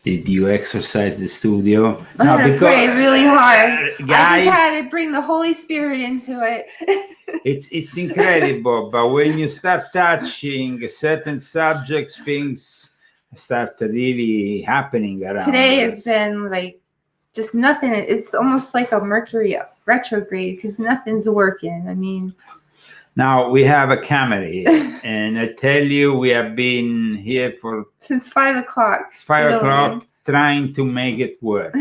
Did you exercise the studio? I'm gonna pray really hard. Guys, I just had to bring the Holy Spirit into it. It's incredible, but when you start touching certain subjects, things start really happening around Today us. has been like just nothing. It's almost like a Mercury retrograde because nothing's working. I mean, now we have a camera here, and I tell you, we have been here for since 5 o'clock. It's 5 o'clock, trying to make it work.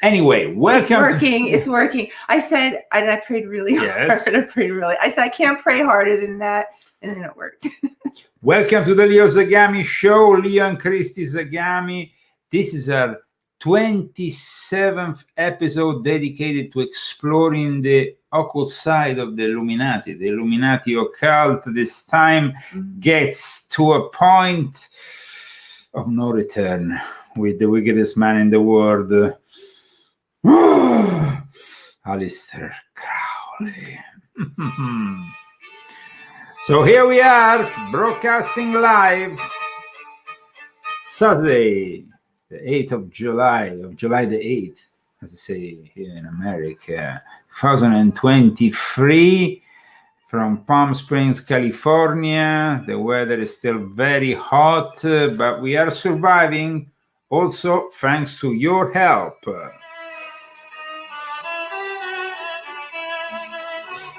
Anyway, welcome. It's working. I said, and I prayed really hard. I said, I can't pray harder than that. And then it worked. Welcome to the Leo Zagami show, Leo and Christy Zagami. This is our 27th episode dedicated to exploring the occult side of the Illuminati. The Illuminati occult this time gets to a point of no return with the wickedest man in the world, Aleister Crowley. So here we are, broadcasting live, Saturday, the 8th of July the 8th, as I say here in America, 2023, from Palm Springs, California. The weather is still very hot, but we are surviving, also thanks to your help.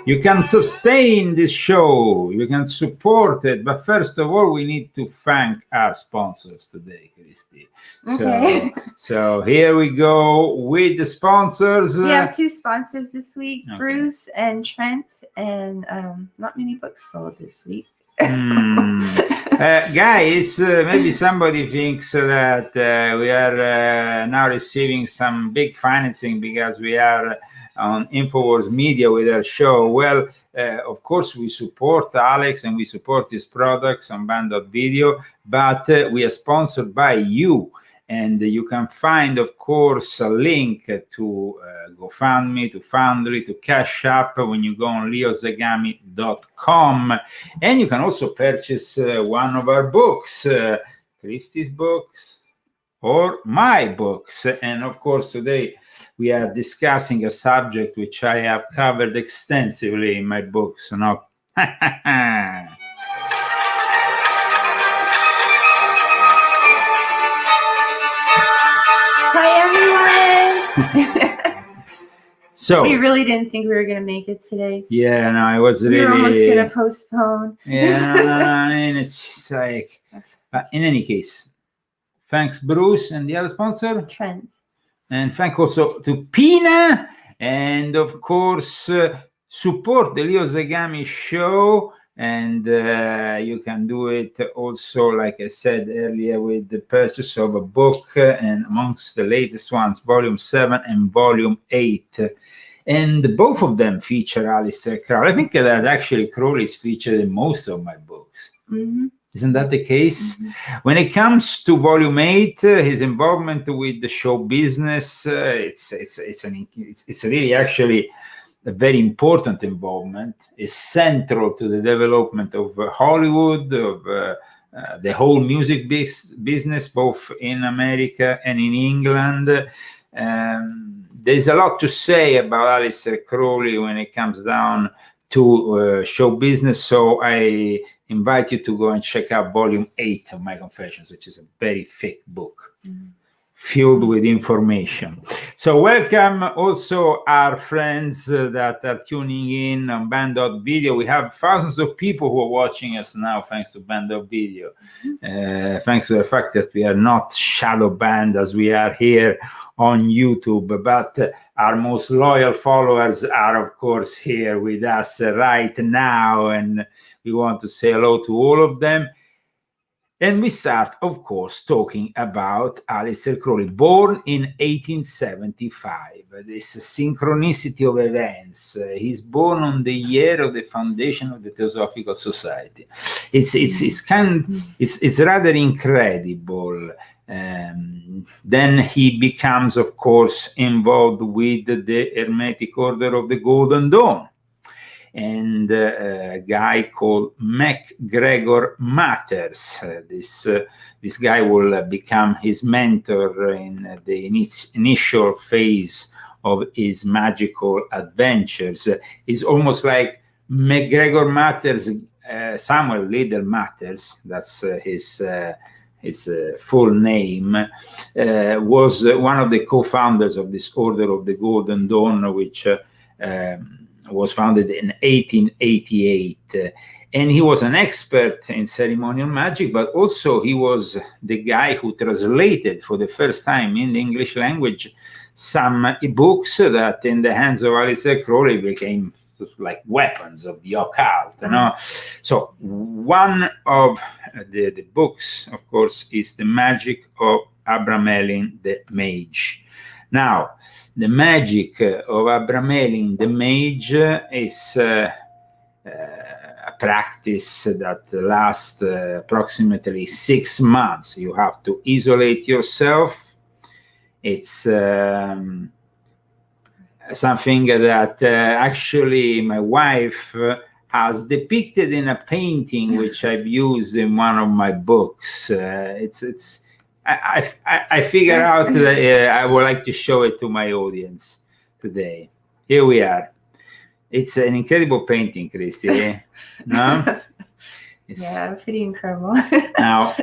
You can sustain this show, you can support it, but first of all, we need to thank our sponsors today, Christy. Okay. So here we go with the sponsors. We have two sponsors this week, okay. Bruce and Trent, and not many books sold this week. Guys, maybe somebody thinks that we are now receiving some big financing because we are on InfoWars Media with our show. Well, of course, we support Alex and we support his products on Band.video, but we are sponsored by you. And you can find, of course, a link to GoFundMe, to Foundry, to Cash App when you go on leozagami.com. And you can also purchase one of our books, Christy's books or my books. And of course, today we are discussing a subject which I have covered extensively in my books. No? Hi, everyone. So we really didn't think we were going to make it today. Yeah, no, it was really. We were almost going to postpone. Yeah, I mean, it's just like. In any case, thanks, Bruce, and the other sponsor, Trent. And thank also to Pina, and of course, support the Leo Zagami show. And you can do it also, like I said earlier, with the purchase of a book, and amongst the latest ones, Volume 7 and Volume 8. And both of them feature Aleister Crowley. I think that actually Crowley is featured in most of my books. Mm-hmm. Isn't that the case? Mm-hmm. When it comes to Volume 8, his involvement with the show business, it's really actually a very important involvement, is central to the development of Hollywood, of the whole music business, both in America and in England. There's a lot to say about Aleister Crowley when it comes down to show business, so I invite you to go and check out Volume 8 of my Confessions, which is a very thick book. Mm-hmm. Filled with information. So welcome also our friends that are tuning in on Band.video. We have thousands of people who are watching us now thanks to Band.video. Thanks to the fact that we are not shadow banned as we are here on YouTube, but our most loyal followers are of course here with us right now, and we want to say hello to all of them. And we start, of course, talking about Aleister Crowley, born in 1875. This synchronicity of events. He's born on the year of the foundation of the Theosophical Society. It's rather incredible. Then he becomes, of course, involved with the Hermetic Order of the Golden Dawn. and a guy called MacGregor Matters. This guy will become his mentor in the initial phase of his magical adventures. It's almost like MacGregor Matters, Samuel Liddell Matters, that's his full name, was one of the co-founders of this Order of the Golden Dawn, which was founded in 1888. And he was an expert in ceremonial magic, but also he was the guy who translated for the first time in the English language some books that in the hands of Aleister Crowley became like weapons of the occult, you know. So one of the books, of course, is The Magic of Abramelin the Mage. Now, the magic of Abramelin the Mage is a practice that lasts approximately 6 months. You have to isolate yourself. It's something that actually my wife has depicted in a painting which I've used in one of my books. I figured out that I would like to show it to my audience today. Here we are. It's an incredible painting, Christy. No? Yeah, pretty incredible. Now,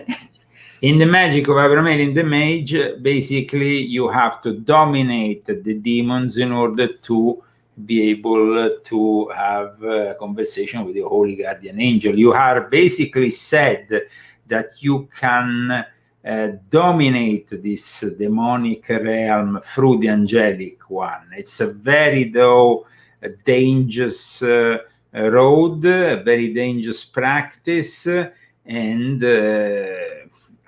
in the magic of Abramelin the Mage, basically you have to dominate the demons in order to be able to have a conversation with the Holy Guardian Angel. You are basically said that you can dominate this demonic realm through the angelic one. It's a very, though, dangerous road, a very dangerous practice, and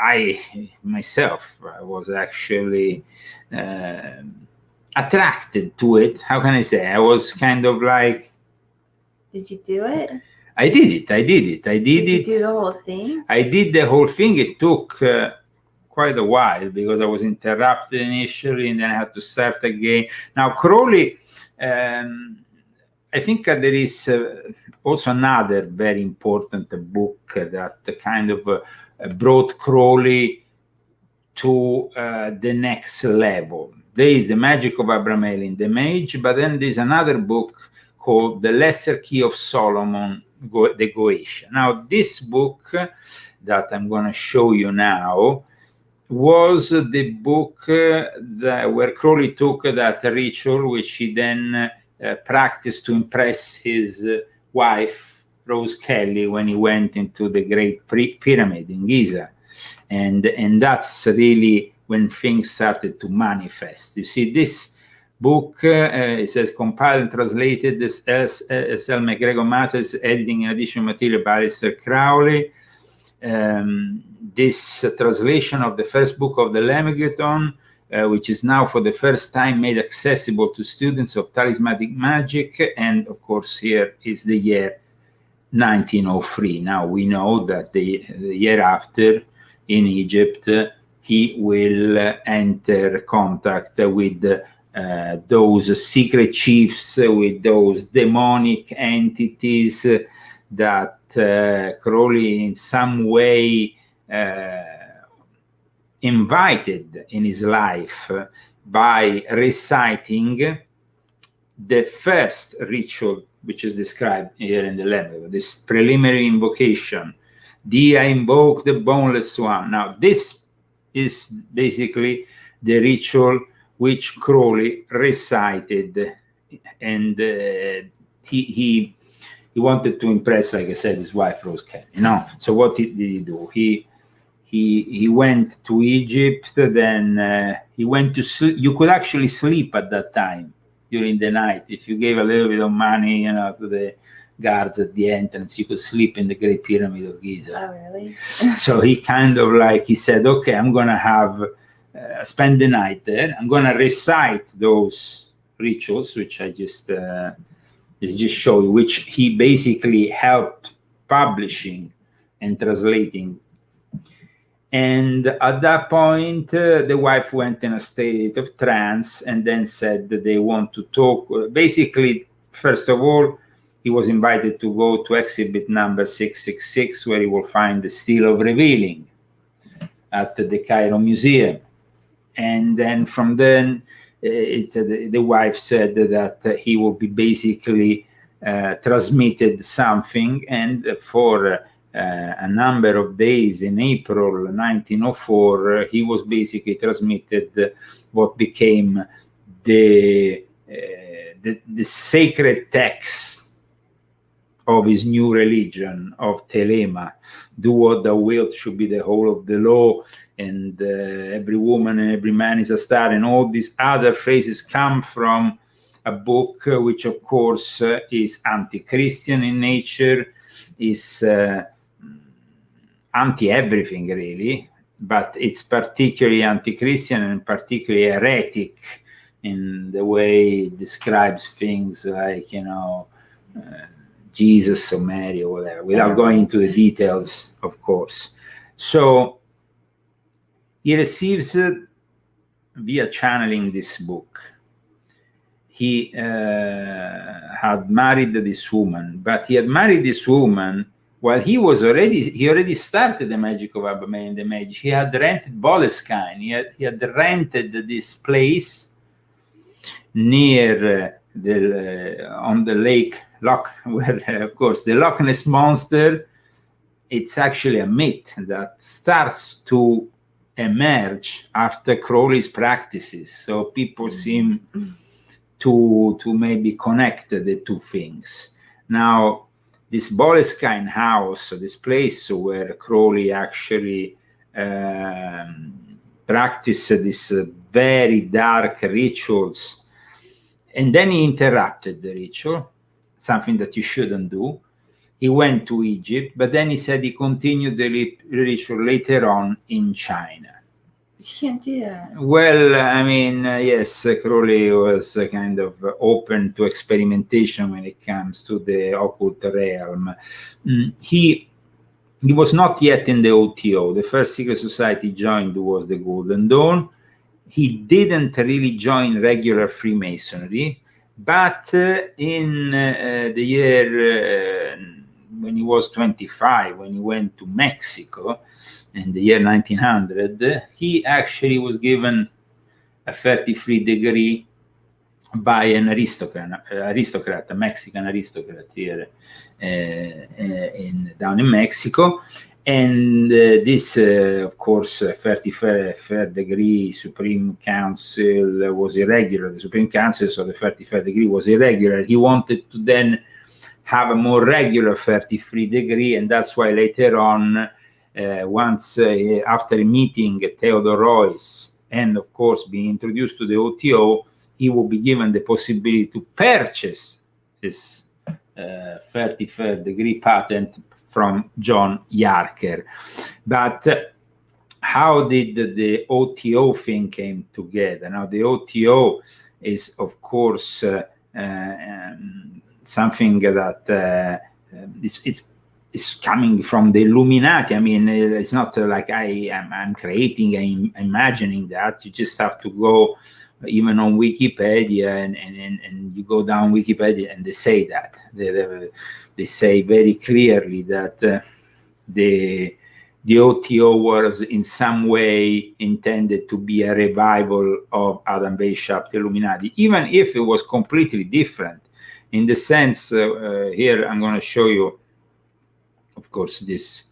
I myself, I was actually attracted to it. How can I say? I was kind of like... Did you do it? I did it. Did you do the whole thing? I did the whole thing. It took quite a while because I was interrupted initially and then I had to start again. Now, Crowley, I think there is also another very important book that kind of brought Crowley to the next level. There is The Magic of Abramelin the Mage, but then there's another book called The Lesser Key of Solomon, the Goetia. Now, this book that I'm going to show you now was the book where Crowley took that ritual, which he then practiced to impress his wife, Rose Kelly, when he went into the Great Pyramid in Giza. And that's really when things started to manifest. You see, this book, it says, compiled and translated, this S.L. MacGregor Matters, editing and additional material by Aleister Crowley. This translation of the first book of the Lemegeton, which is now for the first time made accessible to students of talismanic magic. And of course, here is the year 1903. Now we know that the year after, in Egypt, he will enter contact with those secret chiefs, with those demonic entities that Crowley in some way invited in his life by reciting the first ritual, which is described here in the letter, this preliminary invocation. Thee I invoke the boneless one. Now, this is basically the ritual which Crowley recited, and he wanted to impress, like I said, his wife Rose Kelly. You know, so what did he do? He went to Egypt. Then he went to sleep. You could actually sleep at that time during the night if you gave a little bit of money, you know, to the guards at the entrance. You could sleep in the Great Pyramid of Giza. Oh, really? So he kind of like, he said, okay, I'm going to have spend the night there. I'm going to recite those rituals, which I just show you, which he basically helped publishing and translating. And at that point, the wife went in a state of trance and then said that they want to talk. Basically, first of all, he was invited to go to exhibit number 666, where he will find the Seal of Revealing at the Cairo Museum. And then from then, the wife said that he will be basically transmitted something, and for a number of days in April 1904, he was basically transmitted what became the sacred text of his new religion, of Telema. Do what thou wilt should be the whole of the law, and every woman and every man is a star, and all these other phrases come from a book which, of course, is anti-Christian in nature, is anti-everything, really, but it's particularly anti-Christian and particularly heretic in the way it describes things like, Jesus or Mary or whatever, without going into the details, of course. So he receives via channeling this book. He had married this woman, but he had married this woman while he already started the magic of Abaman, the magic. He had rented Boleskine. He had rented this place near on the lake Loch, where, of course, the Loch Ness monster. It's actually a myth that starts to emerge after Crowley's practices. So people seem to maybe connect the two things. Now, this Boleskine house, this place where Crowley actually practiced these very dark rituals, and then he interrupted the ritual, something that you shouldn't do. He went to Egypt, but then he said he continued the ritual later on in China. But you can't do that. Well, I mean, yes, Crowley was kind of open to experimentation when it comes to the occult realm. He was not yet in the OTO. The first secret society joined was the Golden Dawn. He didn't really join regular Freemasonry, but in the year when he was 25, when he went to Mexico in the year 1900, he actually was given a 33 degree by an aristocrat, a Mexican aristocrat here down in Mexico. And this, of course, 33rd degree Supreme Council was irregular. The Supreme Council, so the 33rd degree was irregular. He wanted to then have a more regular 33 degree, and that's why later on, after meeting Theodore Royce and, of course, being introduced to the OTO, he will be given the possibility to purchase this 33rd degree patent from John Yarker. But how did the OTO thing came together? Now, the OTO is, of course, something that it's coming from the Illuminati. I mean, it's not like I'm creating, I'm imagining that. You just have to go even on Wikipedia and you go down Wikipedia and they say that. They say very clearly that the OTO was in some way intended to be a revival of Adam Weishaupt Illuminati, even if it was completely different. In the sense, here I'm going to show you, of course, this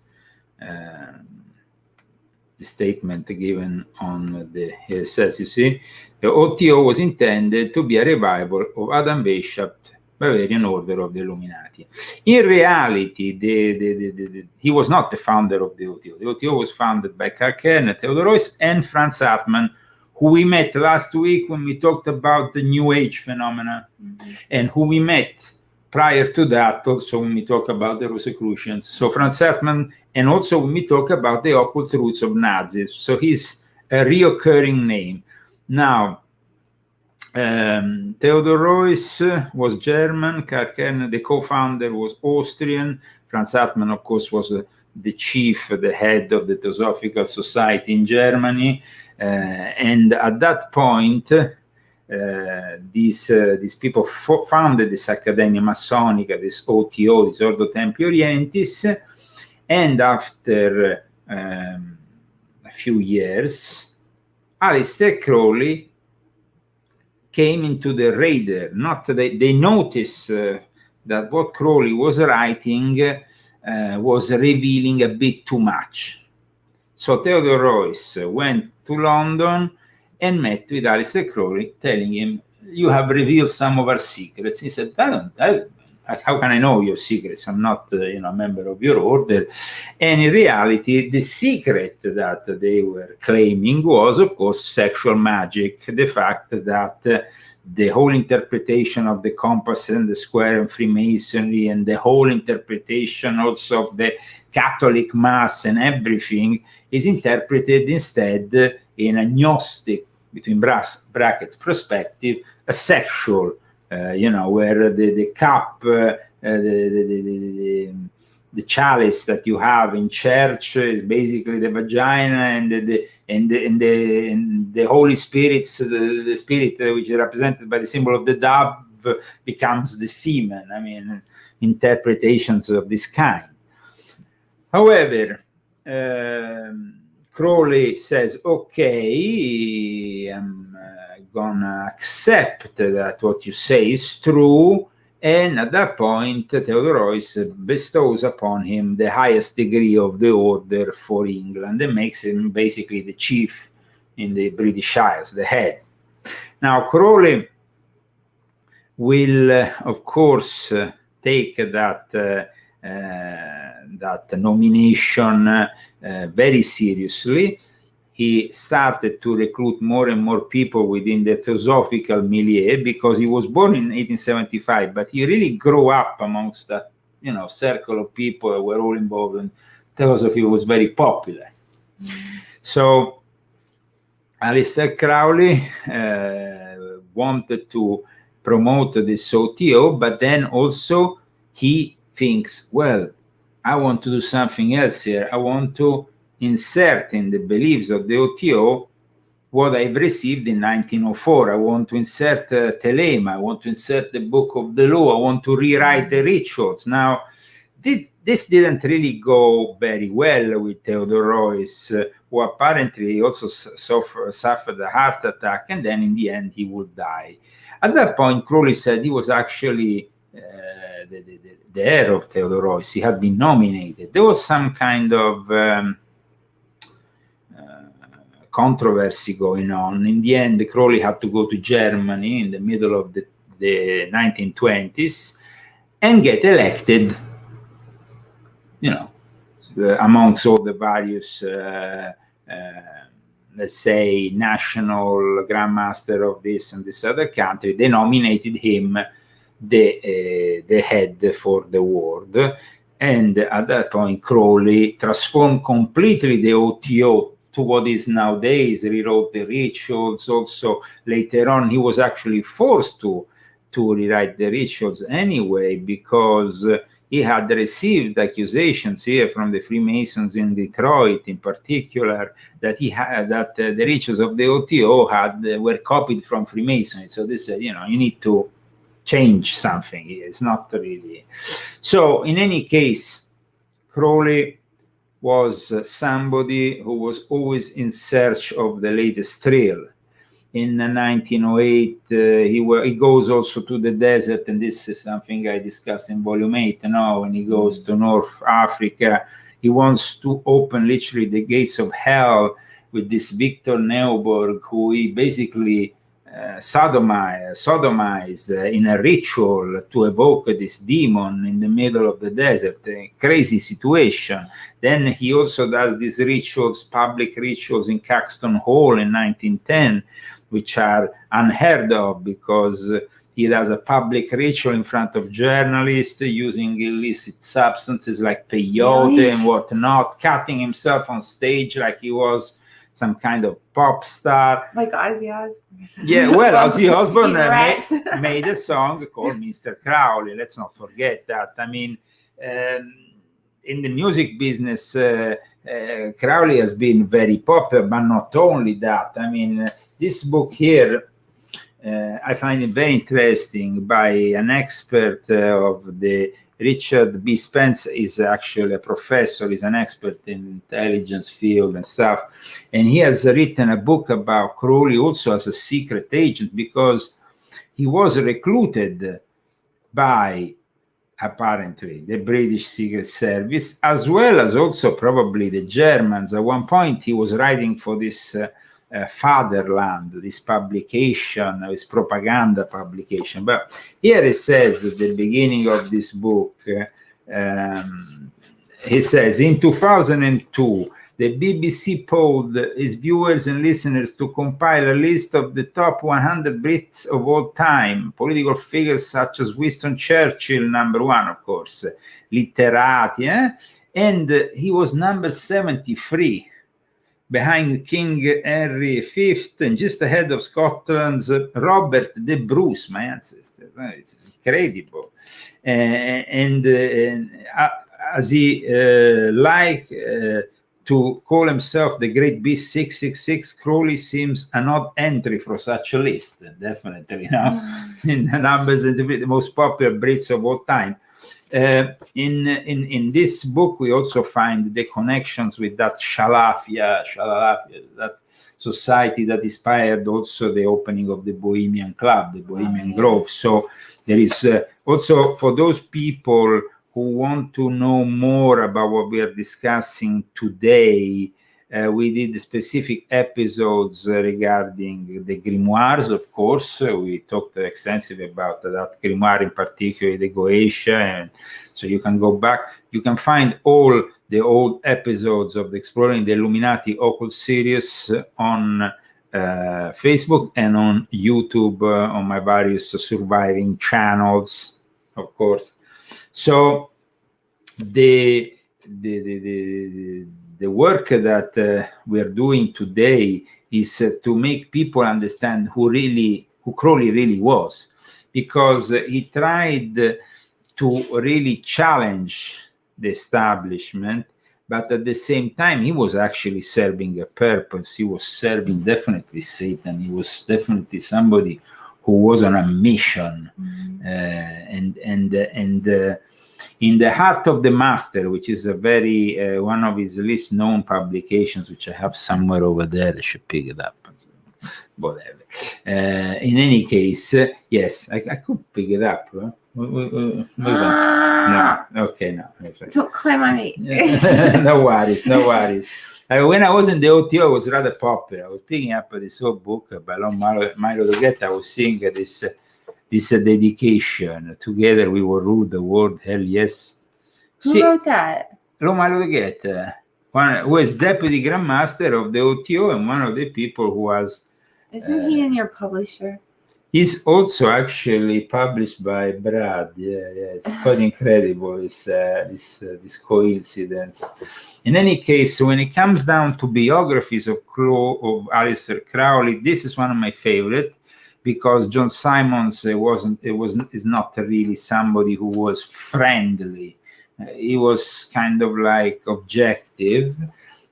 the statement given on here it says, you see, the OTO was intended to be a revival of Adam Weishaupt Bavarian Order of the Illuminati. In reality, he was not the founder of the OTO. The OTO was founded by Karl Kerner, Theodor Royce, and Franz Hartmann, who we met last week when we talked about the New Age phenomena, and who we met prior to that also when we talk about the Rosicrucians. So Franz Hartmann, and also when we talk about the Occult Roots of Nazis. So he's a reoccurring name. Now, Theodor Royce was German, Karl Kerner, the co-founder, was Austrian. Franz Hartmann, of course, was the chief, the head of the Theosophical Society in Germany. And at that point, these people founded this Accademia Massonica, this OTO, this Ordo Templi Orientis, and after a few years, Aleister Crowley came into the radar. They noticed that what Crowley was writing was revealing a bit too much. So Theodore Royce went to London and met with Aleister Crowley, telling him, "You have revealed some of our secrets." He said, "How can I know your secrets? I'm not, a member of your order." And in reality, the secret that they were claiming was, of course, sexual magic. The fact that the whole interpretation of the compass and the square and Freemasonry, and the whole interpretation also of the Catholic Mass and everything, is interpreted instead in a Gnostic, between brackets, perspective, a sexual, where the cup, the chalice that you have in church is basically the vagina, and the Holy Spirit's the spirit which is represented by the symbol of the dove becomes the semen. I mean, interpretations of this kind. However, Crowley says, "Okay, I'm gonna accept that what you say is true." And at that point, Theodore Royce bestows upon him the highest degree of the order for England and makes him basically the chief in the British Isles, the head. Now, Crowley will, of course, take that nomination very seriously. He started to recruit more and more people within the Theosophical milieu, because he was born in 1875, but he really grew up amongst that, circle of people that were all involved in Theosophy. Was very popular. So Aleister Crowley wanted to promote this OTO, but then also he thinks, well, I want to do something else here. I want to insert in the beliefs of the OTO what I've received in 1904. I want to insert Telema. I want to insert the Book of the Law. I want to rewrite the rituals. Now, this didn't really go very well with Theodore Royce, who apparently also suffered a heart attack, and then in the end he would die. At that point, Crowley said he was actually the heir of Theodore Royce. He had been nominated. There was some kind of controversy going on. In the end, Crowley had to go to Germany in the middle of the 1920s and get elected, amongst all the various, let's say, national grandmaster of this and this other country. They nominated him the head for the world. And at that point, Crowley transformed completely the OTO to what is nowadays, rewrote the rituals. Also, later on, he was actually forced to rewrite the rituals anyway, because he had received accusations here from the Freemasons in Detroit, in particular, that the rituals of the OTO were copied from Freemasonry. So they said, you need to change something. It's not really. So in any case, Crowley was somebody who was always in search of the latest thrill. In 1908, he goes also to the desert, and this is something I discussed in Volume 8. When he goes to North Africa, he wants to open literally the gates of hell with this Victor Neuburg, who he basically sodomized in a ritual to evoke this demon in the middle of the desert. A crazy situation. Then he also does these rituals, public rituals in Caxton Hall in 1910, which are unheard of, because he does a public ritual in front of journalists using illicit substances like peyote and whatnot, cutting himself on stage like he was some kind of pop star. Like Ozzy Osbourne. Yeah, well, Ozzy Osbourne made a song called Mr. Crowley. Let's not forget that. I mean, in the music business, Crowley has been very popular, but not only that. I mean, this book here I find it very interesting by an expert of the Richard B. Spence is actually a professor, he's an expert in intelligence field and stuff. And he has written a book about Crowley also as a secret agent, because he was recruited by, apparently, the British Secret Service, as well as also probably the Germans. At one point, he was writing for this Fatherland, this publication, this propaganda publication. But here it says at the beginning of this book, he says, in 2002, the BBC polled its viewers and listeners to compile a list of the top 100 Brits of all time, political figures such as Winston Churchill, number one, of course, literati, and he was number 73, behind King Henry V, and just ahead of Scotland's Robert the Bruce, my ancestor. It's incredible. As he to call himself the Great Beast 666, Crowley seems an odd entry for such a list, definitely, in the numbers and the most popular Brits of all time. In this book, we also find the connections with that Shalalafia, that society that inspired also the opening of the Bohemian Club, the Bohemian Grove. So there is also, for those people who want to know more about what we are discussing today, we did specific episodes regarding the grimoires, of course. We talked extensively about that grimoire, in particular the Goetia, and so you can go back. You can find all the old episodes of the Exploring the Illuminati Occult series on Facebook and on YouTube, on my various surviving channels, of course. So the work that we are doing today is to make people understand who Crowley really was, because he tried to really challenge the establishment, but at the same time he was actually serving a purpose. He was serving definitely Satan. He was definitely somebody who was on a mission. In the Heart of the Master, which is a very one of his least known publications, which I have somewhere over there, I should pick it up. Whatever. In any case, yes, I could pick it up. Huh? No, okay, no. Don't climb on me. No worries. When I was in the OTO, it was rather popular. I was picking up this whole book by Milo Doghetta. I was seeing this dedication. Together we will rule the world. Hell yes. Who wrote that? Milo Doghetta, who is deputy grandmaster of the OTO and one of the people who was. Isn't he in your publisher? He's also actually published by Brad. Yeah. It's quite incredible. This coincidence. In any case, when it comes down to biographies of Aleister Crowley, this is one of my favorite, because John Simons is not really somebody who was friendly. He was kind of like objective.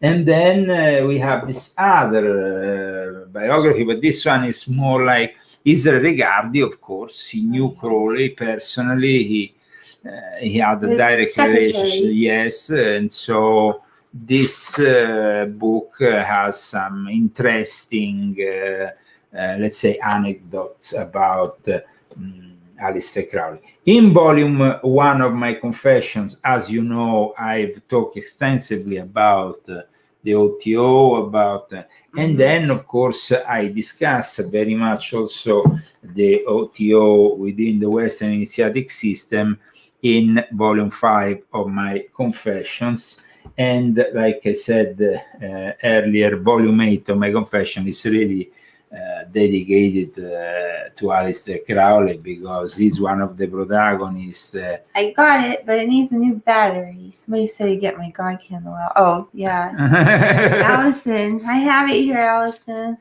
And then we have this other biography, but this one is more like Israel Regardi, of course. He knew Crowley personally. He had a direct relationship. Yes, and so this book has some interesting, let's say, anecdotes about Aleister Crowley. In volume 1 of my Confessions, as you know, I've talked extensively about the OTO, and then, of course, I discuss very much also the OTO within the Western Initiatic System in volume 5 of my Confessions. And like I said earlier, volume 8 of my Confession is really dedicated to Aleister Crowley, because he's one of the protagonists. I got it, but it needs a new battery. Somebody said get my God candle out. Oh, yeah. Allison, I have it here, Allison.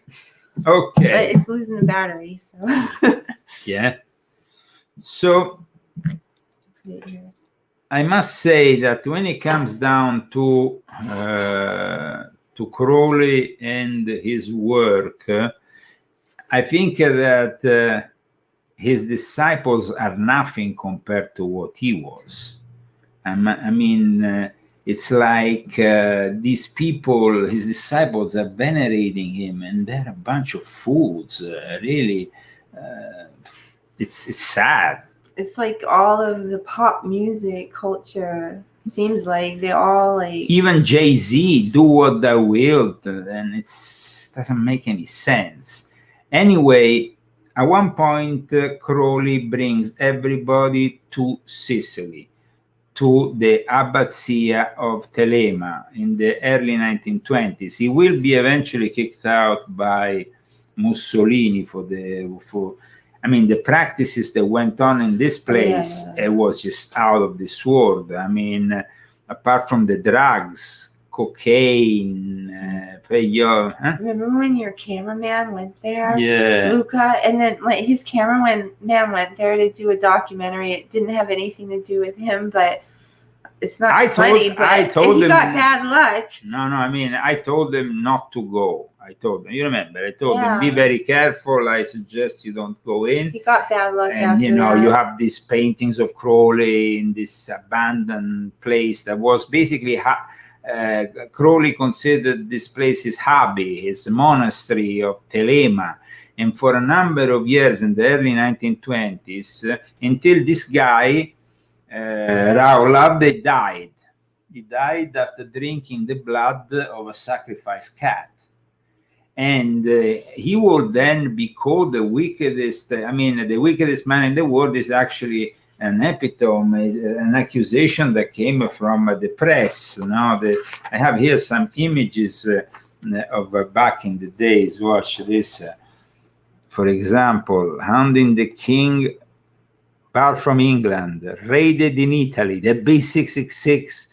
Okay. But it's losing the battery, so. Yeah. So I must say that when it comes down to Crowley and his work, I think that his disciples are nothing compared to what he was. I mean, it's like these people, his disciples, are venerating him, and they're a bunch of fools. Really, it's sad. It's like all of the pop music culture seems like they all like. Even Jay-Z, do what thou wilt, and it doesn't make any sense. Anyway, at one point, Crowley brings everybody to Sicily, to the Abbazia of Telema in the early 1920s. He will be eventually kicked out by Mussolini I mean, the practices that went on in this place, it was just out of this world. I mean, apart from the drugs, cocaine, Remember when your cameraman went there? Yeah. Luca, and then like his cameraman went there to do a documentary. It didn't have anything to do with him, but it's not funny. But he got bad luck. No, I mean, I told them not to go. I told them, you remember, I told them, be very careful. I suggest you don't go in. He got bad luck. And, you know, you have these paintings of Crowley in this abandoned place that was basically, Crowley considered this place his hobby, his monastery of Telema. And for a number of years in the early 1920s, until this guy, Raulab, they died. He died after drinking the blood of a sacrificed cat. And he will then be called the wickedest. I mean, the wickedest man in the world is actually an epitome, an accusation that came from the press. Now, I have here some images of back in the days. Watch this. For example, hounding the king, far from England, raided in Italy, the B666.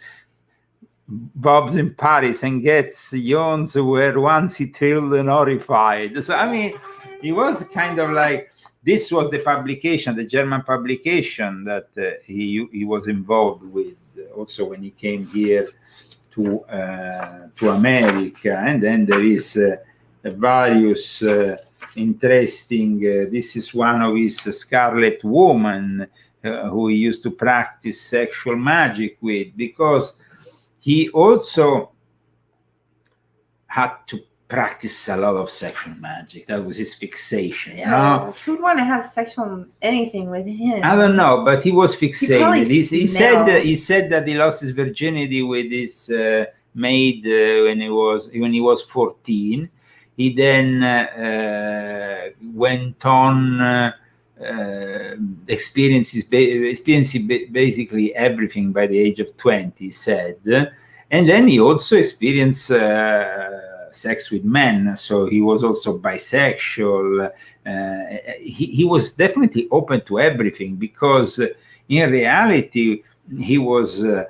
Bob's in Paris and gets yawns where once he thrilled and horrified. So, I mean, he was kind of like, this was the publication, the German publication that he was involved with also when he came here to America. And then there is various interesting, this is one of his Scarlet Woman who he used to practice sexual magic with, because he also had to practice a lot of sexual magic. That was his fixation. Yeah, who would want to have sexual anything with him? I don't know, but he was fixated. He said that he lost his virginity with his maid when he was 14. He then went on experiencing basically everything by the age of 20, he said. And then he also experienced sex with men, so he was also bisexual. He was definitely open to everything, because in reality he was an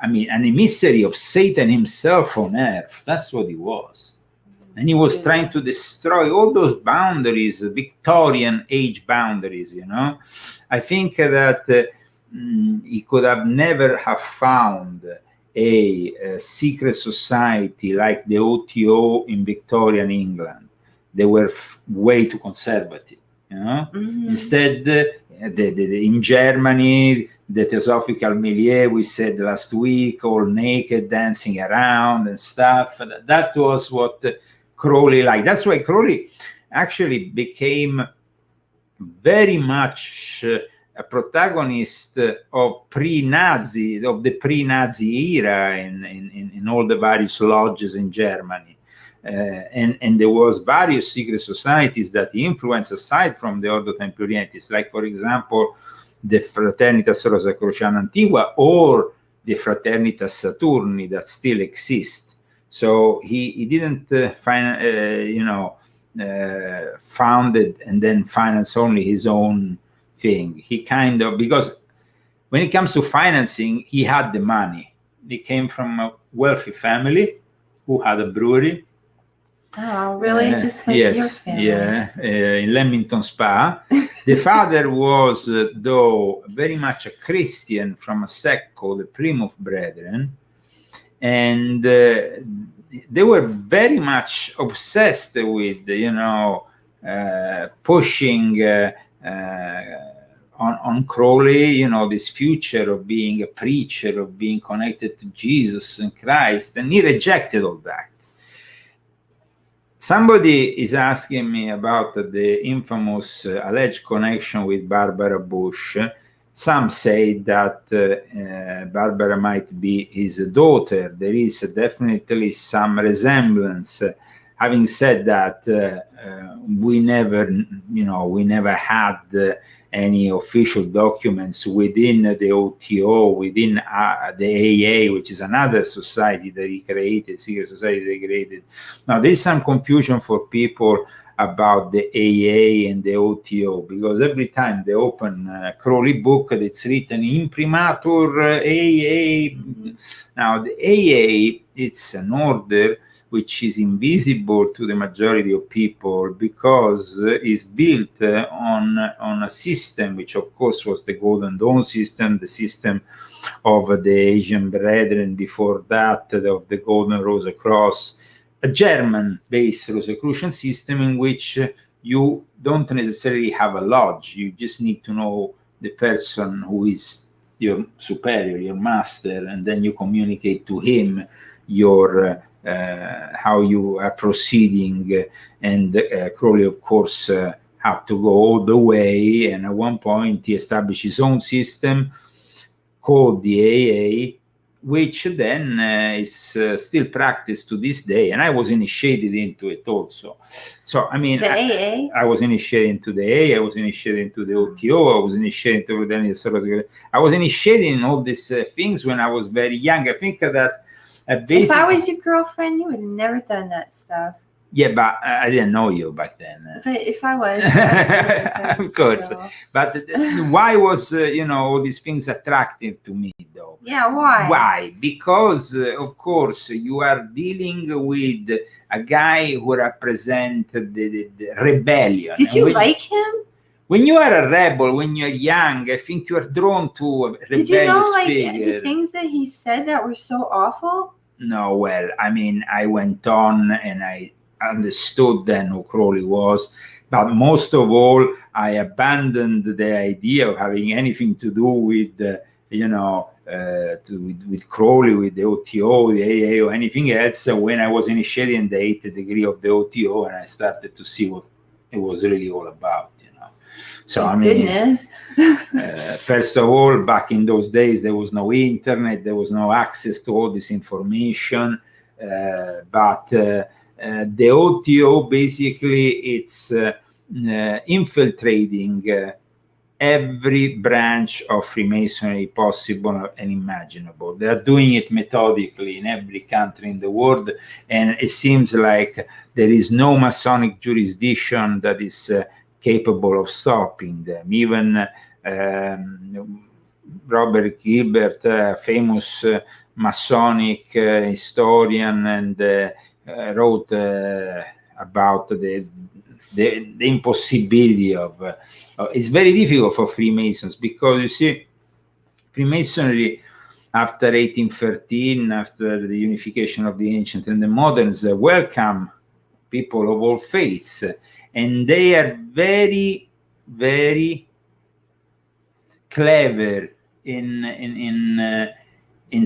emissary of Satan himself on earth. That's what he was. And he was trying to destroy all those boundaries, Victorian age boundaries, you know. I think that he could have never have found a secret society like the OTO in Victorian England. They were way too conservative, you know. Mm-hmm. Instead, in Germany, the theosophical milieu, we said last week, all naked, dancing around and stuff. That was what Crowley liked. That's why Crowley actually became very much a protagonist of the pre-Nazi era in all the various lodges in Germany. And there was various secret societies that he influenced aside from the Ordo Templariensis, like, for example, the Fraternitas Rosacruciana Antigua or the Fraternitas Saturni that still exist. So he didn't founded and then finance only his own thing. He kind of, because when it comes to financing, he had the money. He came from a wealthy family who had a brewery. Oh, really? Just like your family? Yeah, in Leamington Spa. The father was, though, very much a Christian from a sect called the Plymouth Brethren. And they were very much obsessed with, pushing on Crowley, this future of being a preacher, of being connected to Jesus and Christ, and he rejected all that. Somebody is asking me about the infamous alleged connection with Barbara Bush. Some say that Barbara might be his daughter. There is definitely some resemblance. Having said that, we never had any official documents within the OTO, within the AA, which is another society that he created, secret society that he created. Now, there's some confusion for people about the AA and the OTO, because every time they open a Crowley book, it's written imprimatur AA. Now, the AA, it's an order which is invisible to the majority of people because it's built on a system, which of course was the Golden Dawn system, the system of the Asian Brethren before that, of the Golden Rose Cross, a German-based Rosicrucian system in which you don't necessarily have a lodge. You just need to know the person who is your superior, your master, and then you communicate to him your how you are proceeding. And Crowley, of course, had to go all the way, and at one point he established his own system called the AA, which then is still practiced to this day, and I was initiated into it also. So, I mean, the AA? I was initiated into the AA, I was initiated into the OTO, I was initiated into the I was initiated in all these things when I was very young. I think that if I was your girlfriend, you would have never done that stuff. Yeah, but I didn't know you back then. But if I was, of course. So. But why was all these things attractive to me, though? Yeah, why? Why? Because of course you are dealing with a guy who represents the rebellion. Did you like him? When you are a rebel, when you're young, I think you are drawn to a rebellious figure. Did you know, figure. The things that he said that were so awful? No, well, I mean, I went on and I understood then who Crowley was, but most of all, I abandoned the idea of having anything to do with, with Crowley, with the OTO, the AA, or anything else. When I was initiated in the 8th degree of the OTO, and I started to see what it was really all about. So, I mean, first of all, back in those days, there was no internet, there was no access to all this information. But the OTO, basically, it's infiltrating every branch of Freemasonry possible and imaginable. They are doing it methodically in every country in the world, and it seems like there is no Masonic jurisdiction that is capable of stopping them. Even Robert Gilbert, famous Masonic historian, and wrote about the impossibility of it's very difficult for Freemasons, because you see, Freemasonry after 1813, after the unification of the ancient and the moderns, welcome people of all faiths, and they are very, very clever in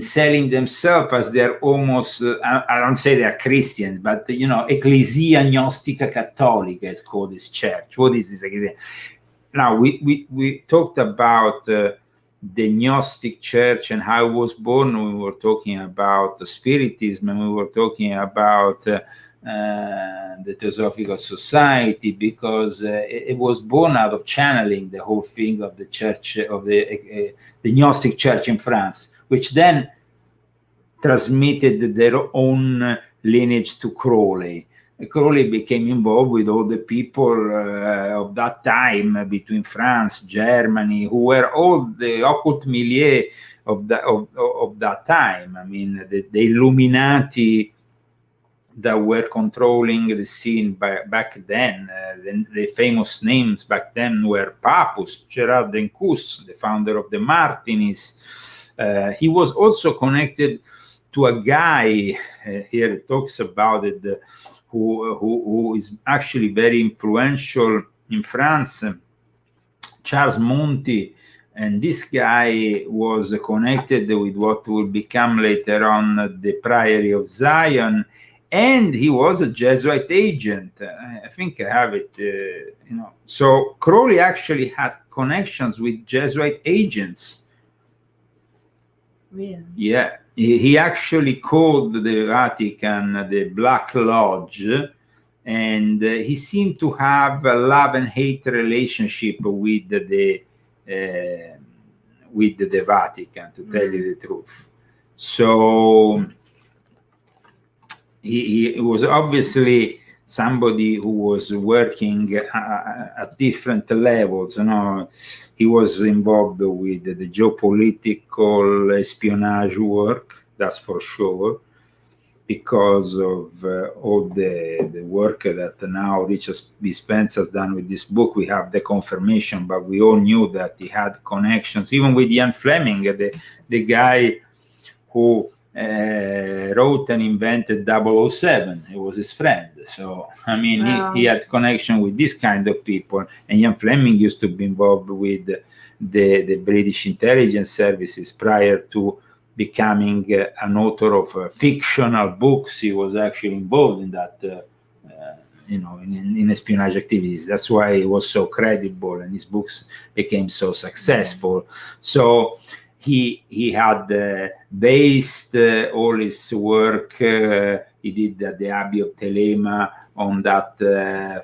selling themselves as they're almost, I don't say they're Christians, but, Ecclesia Gnostica Cattolica is called this church. What is this? Now, we talked about the Gnostic Church and how it was born. We were talking about Spiritism, and we were talking about the Theosophical Society, because it was born out of channeling the whole thing of the church, of the Gnostic Church in France, which then transmitted their own lineage to Crowley. Crowley became involved with all the people of that time between France, Germany, who were all the occult milieu of that time. I mean, the Illuminati that were controlling the scene back then. The famous names back then were Papus, Gerard Dencus, the founder of the Martinis. He was also connected to a guy, here it talks about it, who is actually very influential in France, Charles Monti, and this guy was connected with what will become later on the Priory of Zion, and he was a Jesuit agent. I think I have it, So Crowley actually had connections with Jesuit agents. Really? Yeah, he actually called the Vatican the Black Lodge, and he seemed to have a love and hate relationship with the Vatican, to tell you the truth. So he was obviously somebody who was working at different levels. He was involved with the geopolitical espionage work, that's for sure, because of all the work that now Richard B. Spence has done with this book. We have the confirmation, but we all knew that he had connections, even with Ian Fleming, the guy who wrote and invented 007. It was his friend. So, I mean, wow. he had connection with this kind of people. And Ian Fleming used to be involved with the British intelligence services prior to becoming an author of fictional books. He was actually involved in that, in espionage activities. That's why he was so credible, and his books became so successful. So he had based all his work. He did at the Abbey of Thelema on that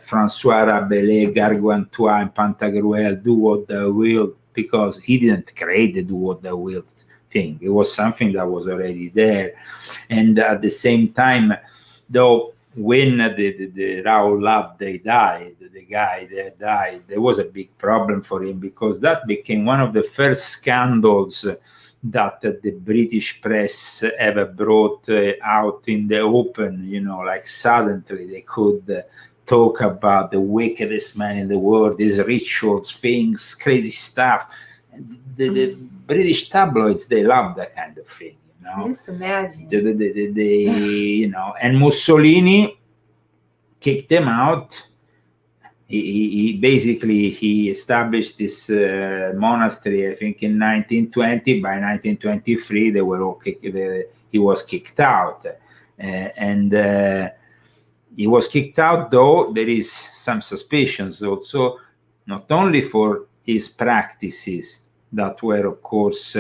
Francois Rabelais, Gargantua, and Pantagruel, do what thou wilt, because he didn't create the do what thou wilt thing. It was something that was already there. And at the same time, though, when the Raoul Labde died, the guy that died, there was a big problem for him, because that became one of the first scandals that the British press ever brought out in the open. Like suddenly they could talk about the wickedest man in the world, these rituals, things, crazy stuff. The British tabloids, they love that kind of thing. Just imagine. And Mussolini kicked them out. He basically established this monastery, I think, in 1920. By 1923, they were all he was kicked out, and he was kicked out. Though there is some suspicions also, not only for his practices that were, of course,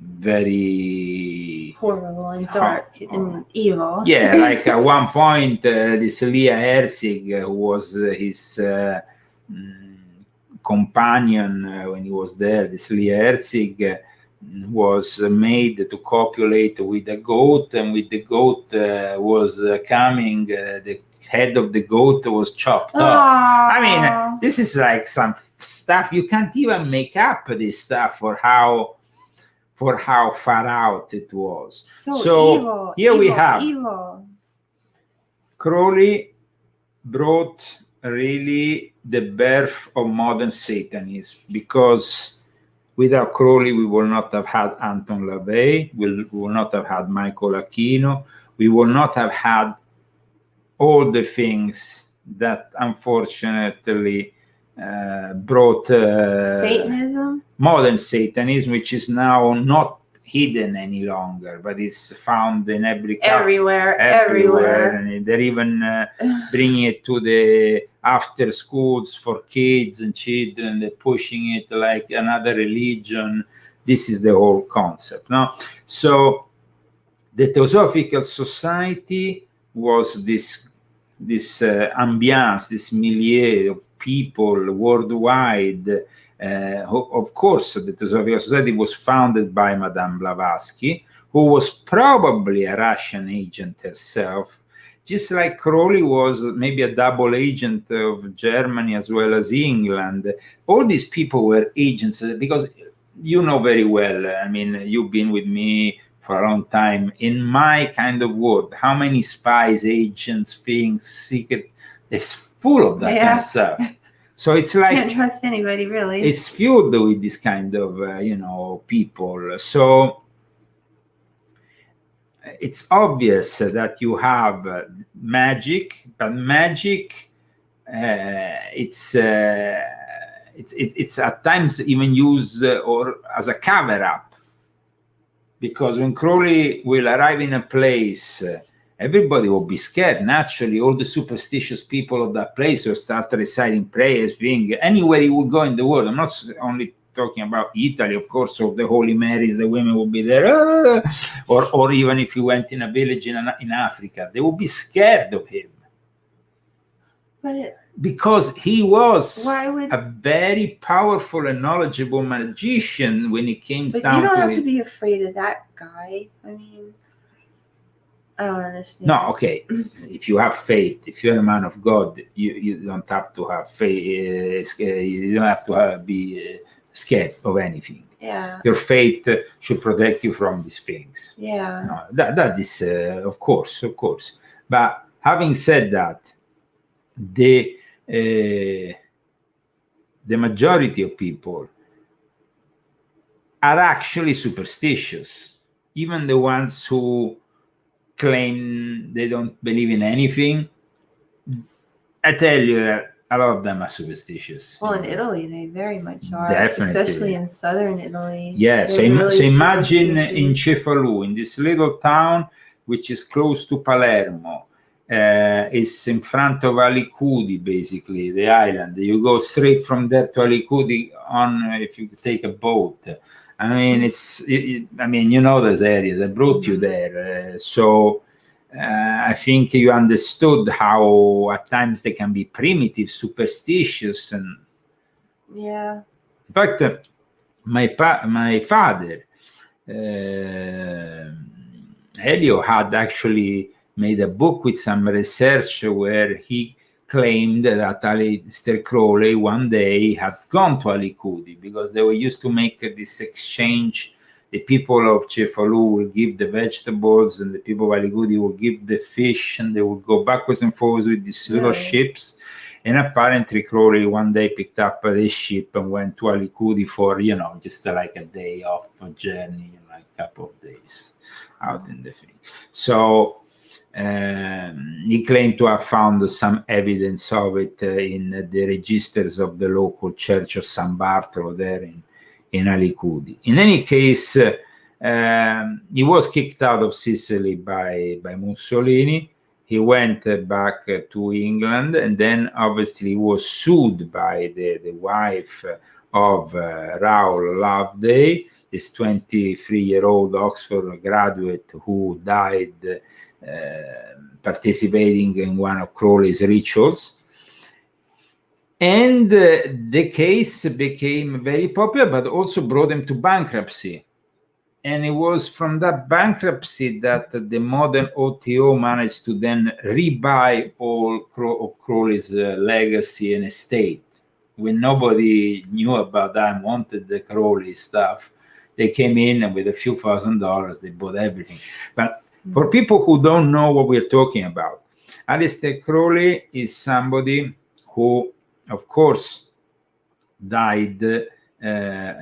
very horrible and dark and evil. Yeah, like at one point, this Leah Herzig, who was his companion when he was there, this Leah Herzig was made to copulate with a goat, and with the goat was coming, the head of the goat was chopped off. I mean, this is like some stuff you can't even make up. This stuff for how far out it was. So evil, here we have evil. Crowley brought really the birth of modern Satanism, because without Crowley we will not have had Anton LaVey, we will not have had Michael Aquino, we will not have had all the things that unfortunately brought Satanism, modern Satanism, which is now not hidden any longer, but it's found in everywhere. And they're even bringing it to the after schools for kids and children. They're pushing it like another religion. This is the whole concept. No? So the Theosophical Society was this ambiance, this milieu of people worldwide. Of course, the Theosophical Society was founded by Madame Blavatsky, who was probably a Russian agent herself, just like Crowley was maybe a double agent of Germany as well as England. All these people were agents, because you know very well, I mean, you've been with me for a long time. In my kind of world, how many spies, agents, things, secret, it's full of that kind of stuff. So it's like, can't trust anybody, really. It's fueled with this kind of people. So it's obvious that you have magic, but magic, it's at times even used or as a cover-up, because when Crowley will arrive in a place, everybody will be scared. Naturally, all the superstitious people of that place will start reciting prayers, being anywhere you would go in the world. I'm not only talking about Italy, of course, of the Holy Marys, the women will be there, or even if you went in a village in Africa, they would be scared of him. But because he was a very powerful and knowledgeable magician when it came down to it. But you don't have to be afraid of that guy. I mean, I don't understand. No, okay. If you have faith, if you're a man of God, you don't have to have faith. You don't have to be scared of anything. Yeah. Your faith should protect you from these things. Yeah. No, that is, of course. But having said that, the majority of people are actually superstitious. Even the ones who claim they don't believe in anything, I tell you that a lot of them are superstitious. Well, in Italy, they very much are. Definitely. Especially in southern Italy. Yeah, so imagine in Cefalù, in this little town, which is close to Palermo. It's in front of Alicudi, basically, the island. You go straight from there to Alicudi if you take a boat. I mean, you know those areas. I brought you there. So I think you understood how at times they can be primitive, superstitious. And yeah. In fact, my father, Elio, had actually made a book with some research where he claimed that Aleister Crowley one day had gone to Alicudi because they were used to make this exchange. The people of Cefalù will give the vegetables and the people of Alicudi will give the fish, and they will go backwards and forwards with these little ships. And apparently Crowley one day picked up this ship and went to Alicudi for, just like a day off a journey, like a couple of days out in the thing. So he claimed to have found some evidence of it in the registers of the local church of San Bartolo there in Alicudi. In any case, he was kicked out of Sicily by Mussolini. He went back to England, and then obviously he was sued by the wife of Raoul Loveday, this 23-year-old Oxford graduate who died participating in one of Crowley's rituals. And the case became very popular, but also brought him to bankruptcy. And it was from that bankruptcy that the modern OTO managed to then rebuy all of Crowley's legacy and estate. When nobody knew about that and wanted the Crowley stuff, they came in and with a few $1,000s, they bought everything. But for people who don't know what we're talking about, Aleister Crowley is somebody who, of course, died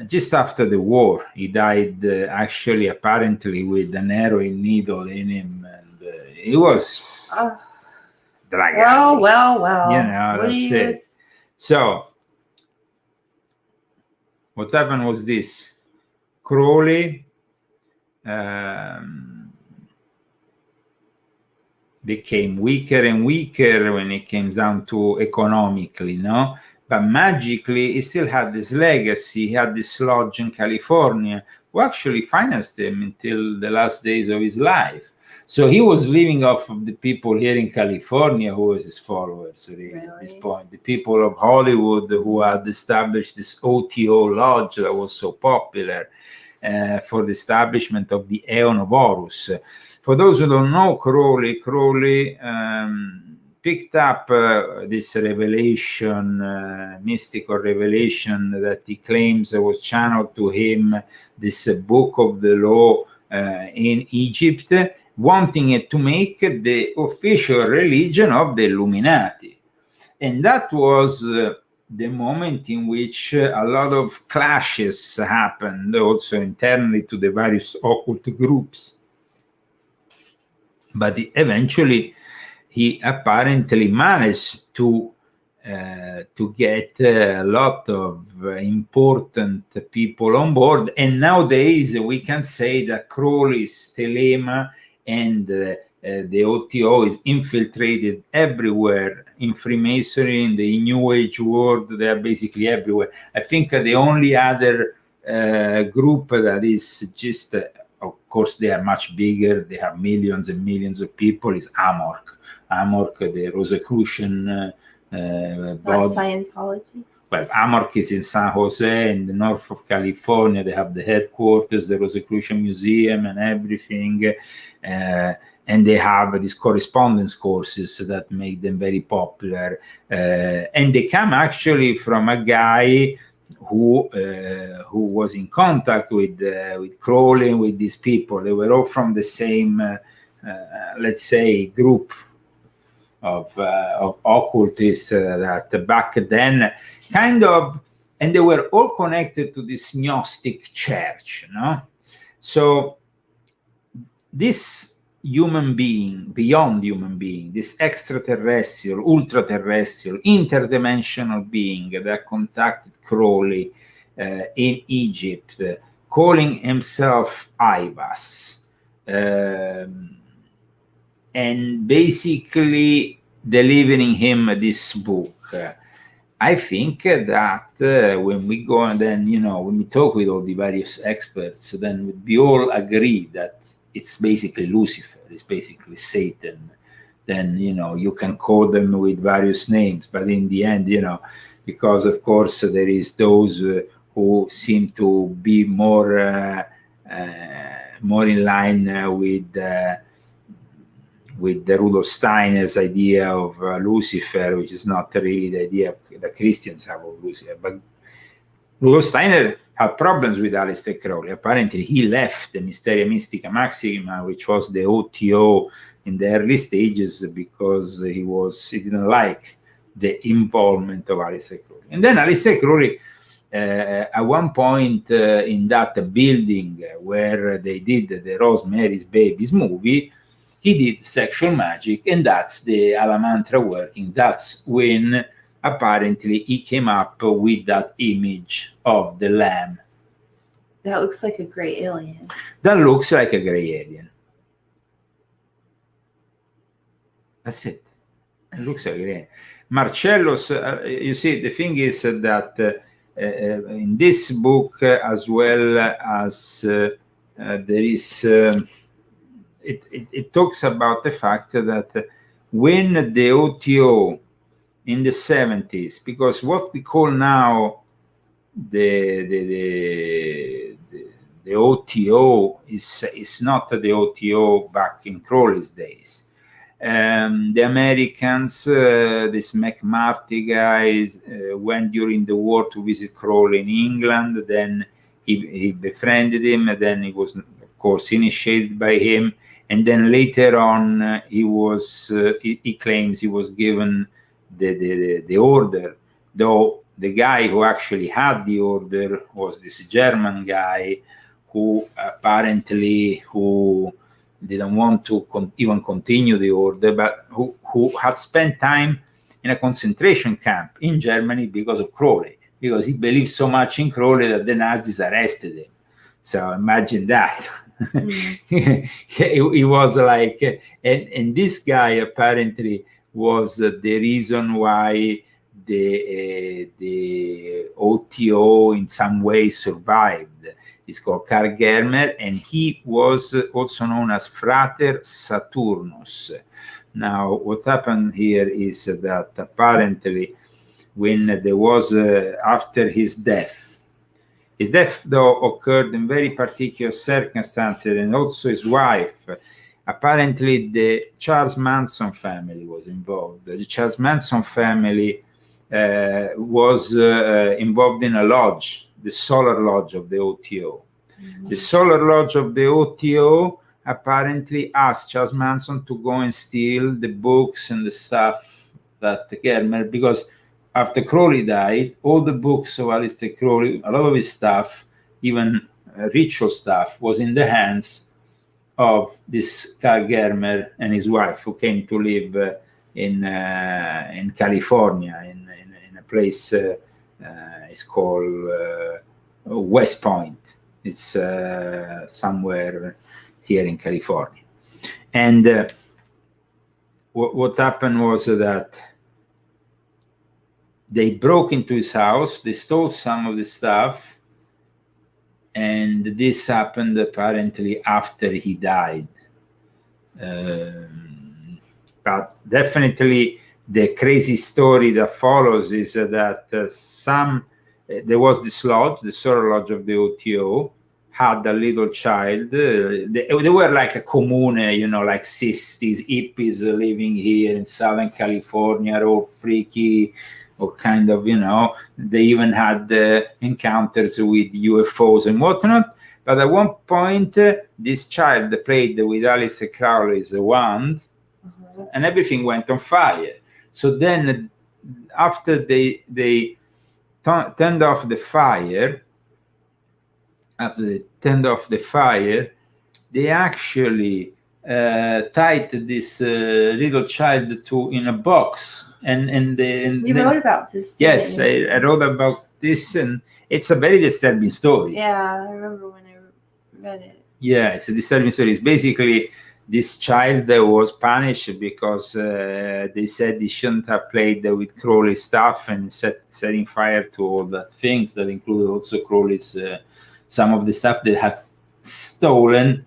just after the war. He died actually, apparently, with an heroin needle in him, and he was Well. That's it. So, what happened was this: Crowley became weaker and weaker when it came down to economically, But magically, he still had this legacy. He had this lodge in California who actually financed him until the last days of his life. So he was living off of the people here in California who was his followers, really, at this point. The people of Hollywood who had established this OTO lodge that was so popular for the establishment of the Aeon of Horus. For those who don't know, Crowley picked up this revelation, mystical revelation that he claims was channeled to him, this book of the law in Egypt, wanting it to make the official religion of the Illuminati. And that was the moment in which a lot of clashes happened, also internally to the various occult groups. but eventually he apparently managed to get a lot of important people on board. And nowadays we can say that Crowley's telema and the OTO is infiltrated everywhere in Freemasonry, in the New Age world. They are basically everywhere. I think the only other group that is just, of course, they are much bigger, they have millions and millions of people, is Amorc, the Rosicrucian Scientology. Well, Amorc is in San Jose in the north of California. They have the headquarters, the Rosicrucian Museum and everything. And they have these correspondence courses that make them very popular. And they come actually from a guy who was in contact with Crowley and with these people. They were all from the same, let's say, group of occultists that back then kind of, and they were all connected to this Gnostic church, no? So this human being, beyond human being, this extraterrestrial, ultra-terrestrial, interdimensional being that contacted Crowley in Egypt, calling himself Ibas, and basically delivering him this book. I think that when we go and then, when we talk with all the various experts, then we all agree that it's basically Lucifer, it's basically Satan. Then, you can call them with various names, but in the end, because of course there is those who seem to be more in line with the Rudolf Steiner's idea of Lucifer, which is not really the idea that Christians have of Lucifer. But Rudolf Steiner had problems with Aleister Crowley. Apparently, he left the Mysteria Mystica Maxima, which was the OTO in the early stages, because he didn't like the involvement of Aleister Crowley. And then Aleister Crowley, at one point in that building where they did the Rosemary's Babies movie, he did sexual magic, and that's the Alamantra working. That's when apparently he came up with that image of the lamb. That looks like a gray alien. That looks like a gray alien. That's it. It looks like a gray alien. Marcello's, you see, the thing is that in this book, as well as there is... It talks about the fact that when the OTO in the 70s, because what we call now the OTO is not the OTO back in Crowley's days. The Americans, this McMarty guys, went during the war to visit Crowley in England. Then he befriended him, and then he was, of course, initiated by him. And then later on, he claims he was given the order, though the guy who actually had the order was this German guy who apparently didn't want to even continue the order, but who had spent time in a concentration camp in Germany because of Crowley, because he believed so much in Crowley that the Nazis arrested him. So imagine that. He was like, and this guy apparently was the reason why the OTO in some way survived. He's called Karl Germer, and he was also known as Frater Saturnus. Now, what happened here is that apparently when there was, after his death, though, occurred in very particular circumstances, and also his wife. Apparently, the Charles Manson family was involved. The Charles Manson family was involved in a lodge, the Solar Lodge of the OTO. Mm-hmm. The Solar Lodge of the OTO apparently asked Charles Manson to go and steal the books and the stuff that Germer, because after Crowley died, all the books of Aleister Crowley, a lot of his stuff, even ritual stuff, was in the hands of this Carl Germer and his wife, who came to live in California, in a place it's called West Point. It's somewhere here in California. And what happened was that they broke into his house, they stole some of the stuff, and this happened apparently after he died. But definitely the crazy story that follows is that there was this lodge, the Soror Lodge of the OTO, had a little child. They were like a commune, like 60s hippies living here in Southern California, all freaky, or kind of, they even had encounters with UFOs and whatnot. But at one point, this child played with Alice Crowley's wand, and everything went on fire. So then, after they turned off the fire, they actually tied this little child in a box. And you wrote about this. Yes, I wrote about this, and it's a very disturbing story. Yeah, I remember when I read it. Yeah, it's a disturbing story. It's basically this child was punished because they said he shouldn't have played with Crowley stuff and setting fire to all the things that included also Crowley's some of the stuff they had stolen,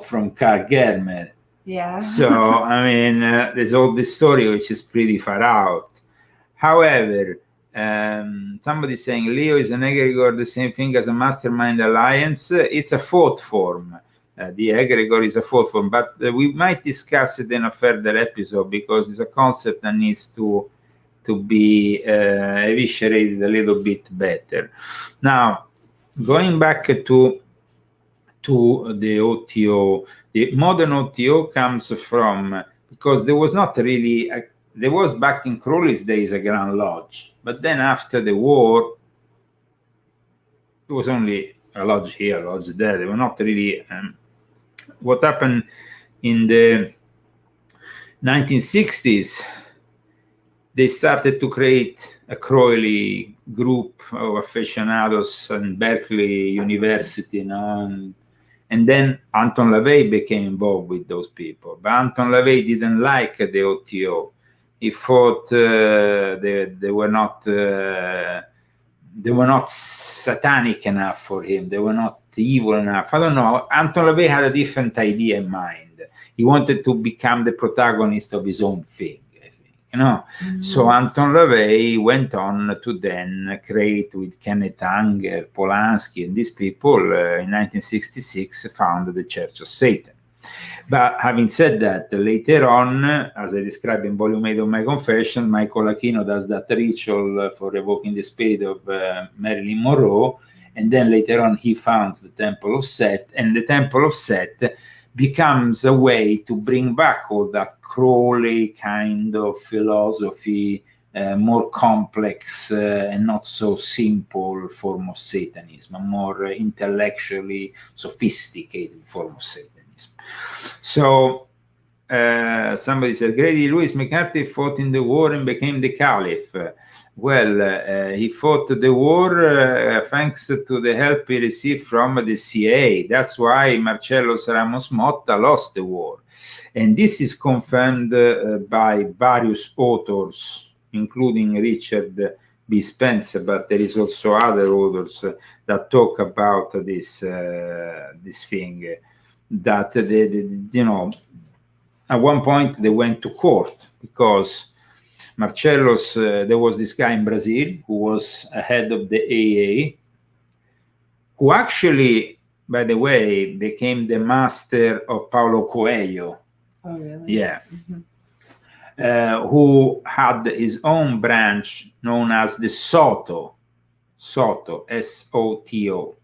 from Carl Germer. Yeah. So, I mean, there's all this story which is pretty far out. However, somebody saying Leo is an egregor, the same thing as a mastermind alliance. It's a fourth form. The egregor is a fourth form, but we might discuss it in a further episode because it's a concept that needs to be eviscerated a little bit better. Now, going back to the OTO, the modern OTO comes from, because there was not really, there was back in Crowley's days a Grand Lodge, but then after the war, it was only a lodge here, a lodge there. They were not really, what happened in the 1960s, they started to create a Crowley group of aficionados in Berkeley University, and then Anton LaVey became involved with those people. But Anton LaVey didn't like the OTO. He thought they were not satanic enough for him. They were not evil enough. I don't know. Anton LaVey had a different idea in mind. He wanted to become the protagonist of his own thing. Mm-hmm. So Anton LaVey went on to then create with Kenneth Anger, Polanski, and these people in 1966 founded the Church of Satan. But having said that, later on, as I described in Volume 8 of my confession, Michael Aquino does that ritual for evoking the spirit of Marilyn Monroe, and then later on he founds the Temple of Set, and the Temple of Set becomes a way to bring back all that Crowley kind of philosophy, more complex and not so simple form of Satanism, a more intellectually sophisticated form of Satanism. So somebody said, Grady Louis McCarthy fought in the war and became the Caliph. Well, he fought the war thanks to the help he received from the CIA. That's why Marcello Ramos Motta lost the war. And this is confirmed by various authors, including Richard B. Spencer, but there is also other authors that talk about this thing, that at one point they went to court because Marcello's, there was this guy in Brazil who was a head of the AA, who actually, by the way, became the master of Paulo Coelho. Oh, really? Yeah. Mm-hmm. Who had his own branch known as the Soto, S-O-T-O.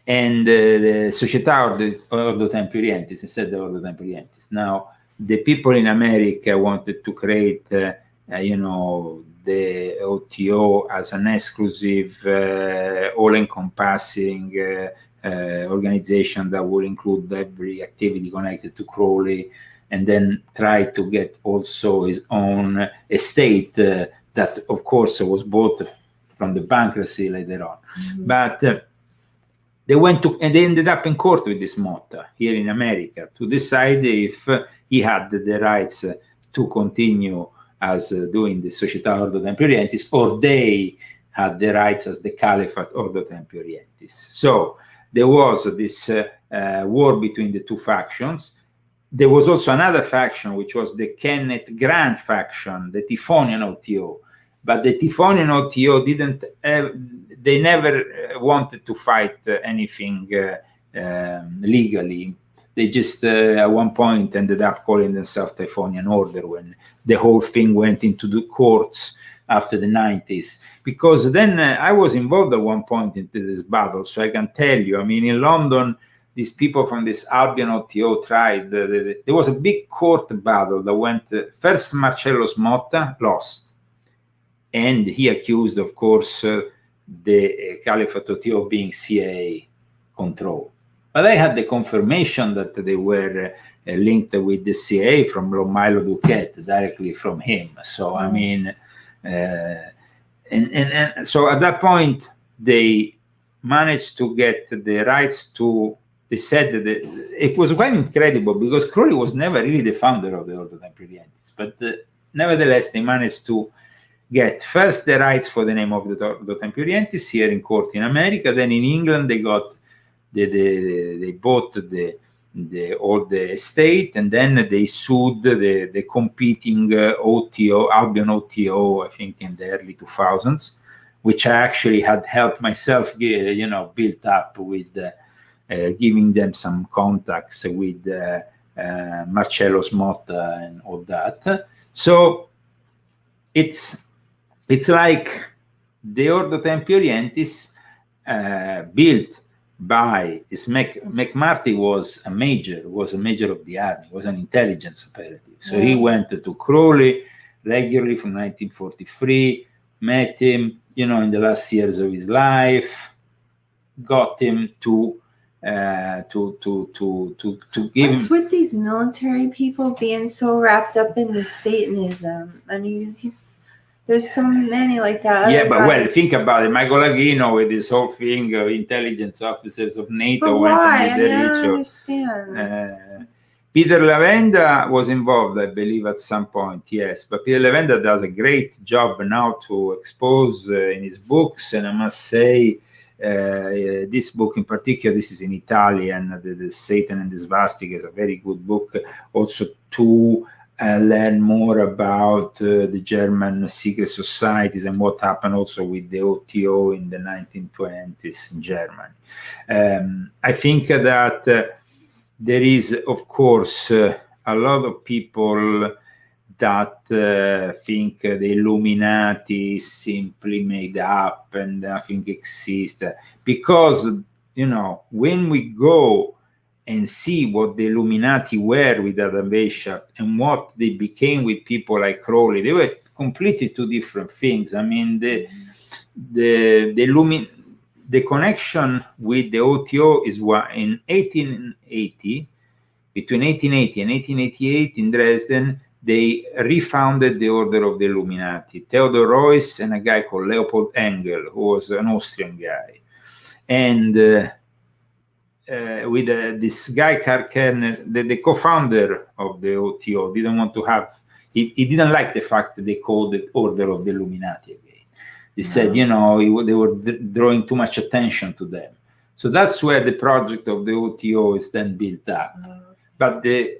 And the Società Ordo Templi Orientis instead of Ordo Templi Orientis. Now, the people in America wanted to create, the OTO as an exclusive, all-encompassing organization that will include every activity connected to Crowley, and then try to get also his own estate that, of course, was bought from the bankruptcy later on. But they went to, and they ended up in court with this Motta here in America to decide if he had the rights to continue as doing the Società Ordo Templi Orientis, or they had the rights as the Caliphate Ordo Templi Orientis. So there was this war between the two factions. There was also another faction, which was the Kenneth Grant faction, the Tifonian OTO. But the Tifonian OTO didn't have, they never wanted to fight anything legally. They just at one point ended up calling themselves Tifonian Order when the whole thing went into the courts after the 90s. Because then I was involved at one point into this battle, so I can tell you, I mean, in London, these people from this Albion OTO tried, there was a big court battle that went, first Marcello Smotta lost, and he accused, of course, the Caliphate OTO of being CIA controlled. But I had the confirmation that they were linked with the CIA from Milo Duquette, directly from him. So, I mean, and so at that point, they managed to get the rights to, they said that it was quite incredible because Crowley was never really the founder of the Ordo Templi Orientis, but nevertheless, they managed to get first the rights for the name of the Ordo Templi Orientis here in court in America. Then in England, they got they bought all the estate, and then they sued the competing OTO, Albion OTO, I think in the early 2000s, which I actually had helped myself, built up with giving them some contacts with Marcello Smotta and all that. So it's like the Ordo Templi Orientis built by McMurtry was a major of the army, was an intelligence operative. So he went to Crowley regularly from 1943, met him, in the last years of his life, got him to give What's with these military people being so wrapped up in the Satanism? I mean, there's so many like that. Yeah, but well, think about it. Michael Aguino with this whole thing of intelligence officers of NATO. But why? I don't understand. Peter Lavenda was involved, I believe, at some point, yes. But Peter Lavenda does a great job now to expose in his books. And I must say, this book in particular, this is in Italian, the Satan and the Svastika is a very good book. Also to learn more about the German secret societies and what happened also with the OTO in the 1920s in Germany. I think that there is, of course, a lot of people that think the Illuminati is simply made up and nothing exists. Because, when we go and see what the Illuminati were with Adam Weishaupt and what they became with people like Crowley, they were completely two different things. I mean, the connection with the OTO is in 1880, between 1880 and 1888 in Dresden, they refounded the Order of the Illuminati. Theodor Reuss and a guy called Leopold Engel, who was an Austrian guy. And with this guy, Karl Kerner, the co-founder of the OTO, didn't want to have, he didn't like the fact that they called it Order of the Illuminati again. They said, they were drawing too much attention to them. So that's where the project of the OTO is then built up. But the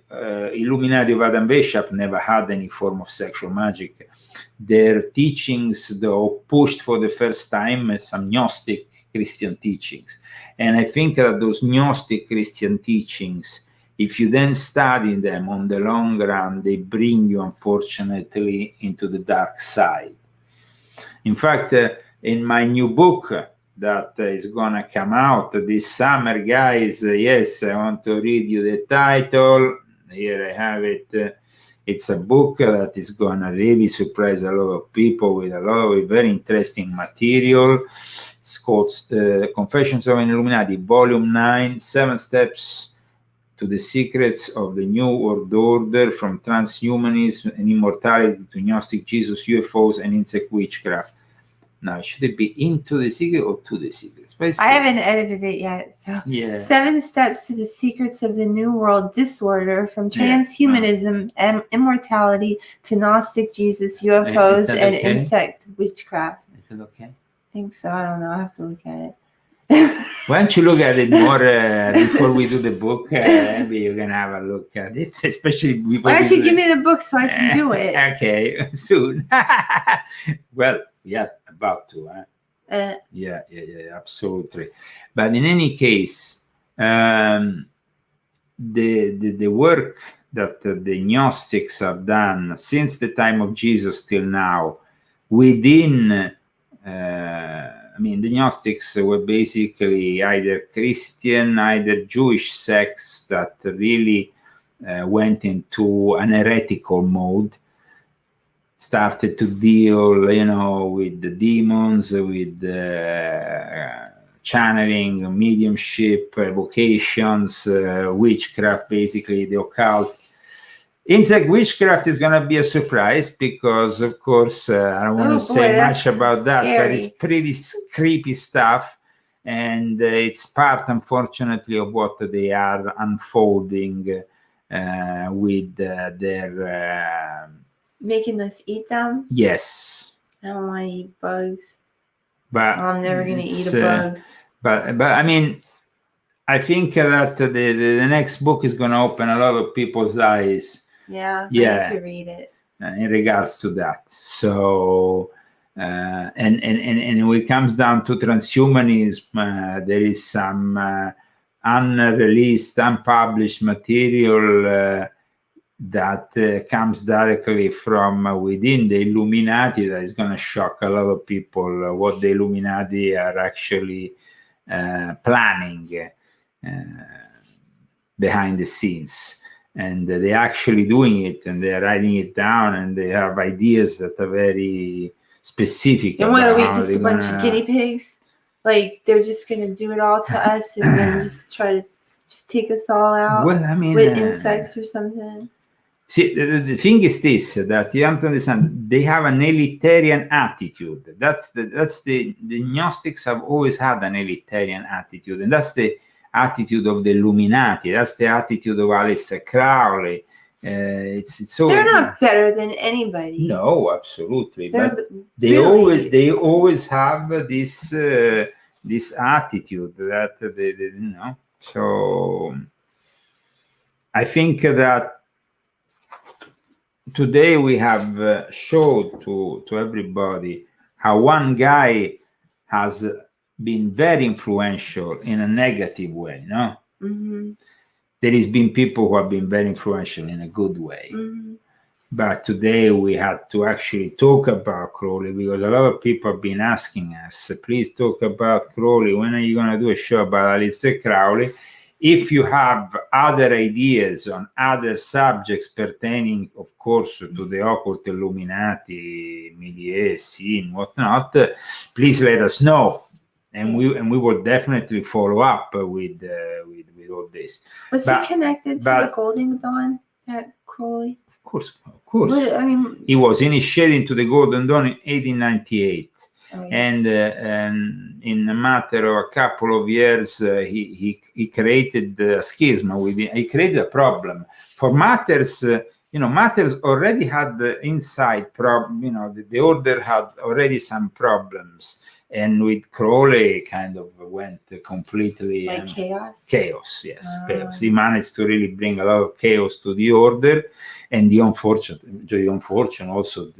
Illuminati of Adam Weishaupt never had any form of sexual magic. Their teachings, though, pushed for the first time some Gnostic Christian teachings. And I think that those Gnostic Christian teachings, if you then study them on the long run, they bring you, unfortunately, into the dark side. In fact, in my new book that is going to come out this summer, guys, yes, I want to read you the title. Here I have it. It's a book that is going to really surprise a lot of people with a lot of very interesting material. It's called Confessions of an Illuminati, Volume 9, 7 Steps to the Secrets of the New World Order, from Transhumanism and Immortality to Gnostic Jesus, UFOs, and Insect Witchcraft. Now, should it be Into the Secret or To the Secrets? I haven't edited it yet. So, 7 Steps to the Secrets of the New World Disorder, from Transhumanism and Immortality to Gnostic Jesus, UFOs, and Insect Witchcraft. Is it okay? I think so. I don't know. I have to look at it. Why don't you look at it more before we do the book? Maybe you can have a look at it, especially before. Why don't you give me the book so I can do it? Okay, soon. Well, yeah, about to. Yeah, absolutely. But in any case, the work that the Gnostics have done since the time of Jesus till now, within. The Gnostics were basically either Christian, either Jewish sects that really went into an heretical mode, started to deal, with the demons, with channeling, mediumship, evocations, witchcraft, basically the occult. Insect witchcraft is going to be a surprise because, of course, I don't want to say much about that, but it's pretty creepy stuff. And it's part, unfortunately, of what they are unfolding with their... making us eat them? Yes. I don't want to eat bugs. But I'm never going to eat a bug. But I think that the next book is going to open a lot of people's eyes. I need to read it. In regards to that. So, and when it comes down to transhumanism, there is some unreleased, unpublished material that comes directly from within the Illuminati that is going to shock a lot of people, what the Illuminati are actually planning behind the scenes. And they're actually doing it, and they're writing it down, and they have ideas that are very specific. And what are we, just a bunch of guinea pigs? Like, they're just going to do it all to us and then just try to just take us all out with insects or something? See, the thing is this, that you have to understand, they have an elitarian attitude. That's the Gnostics have always had an elitarian attitude, and that's the attitude of the Illuminati. That's the attitude of Aleister Crowley. It's so they're not better than anybody. No, absolutely. But they always have this attitude that they. So I think that today we have showed to everybody how one guy has been very influential in a negative way, no? Mm-hmm. There has been people who have been very influential in a good way. Mm-hmm. But today we had to actually talk about Crowley because a lot of people have been asking us, please talk about Crowley. When are you going to do a show about Aleister Crowley? If you have other ideas on other subjects pertaining, of course, to the occult Illuminati, milieu, scene, whatnot, please let us know. And we will definitely follow up with all this. Was he connected to the Golden Dawn, that Crowley? Of course. But, he was initiated into the Golden Dawn in 1898. And in a matter of a couple of years, he created a schism within. He created a problem for Matters. Matters already had the inside problem. The order had already some problems. And with Crowley, kind of went completely chaos. Chaos, yes, chaos. He managed to really bring a lot of chaos to the order, and the unfortunate also.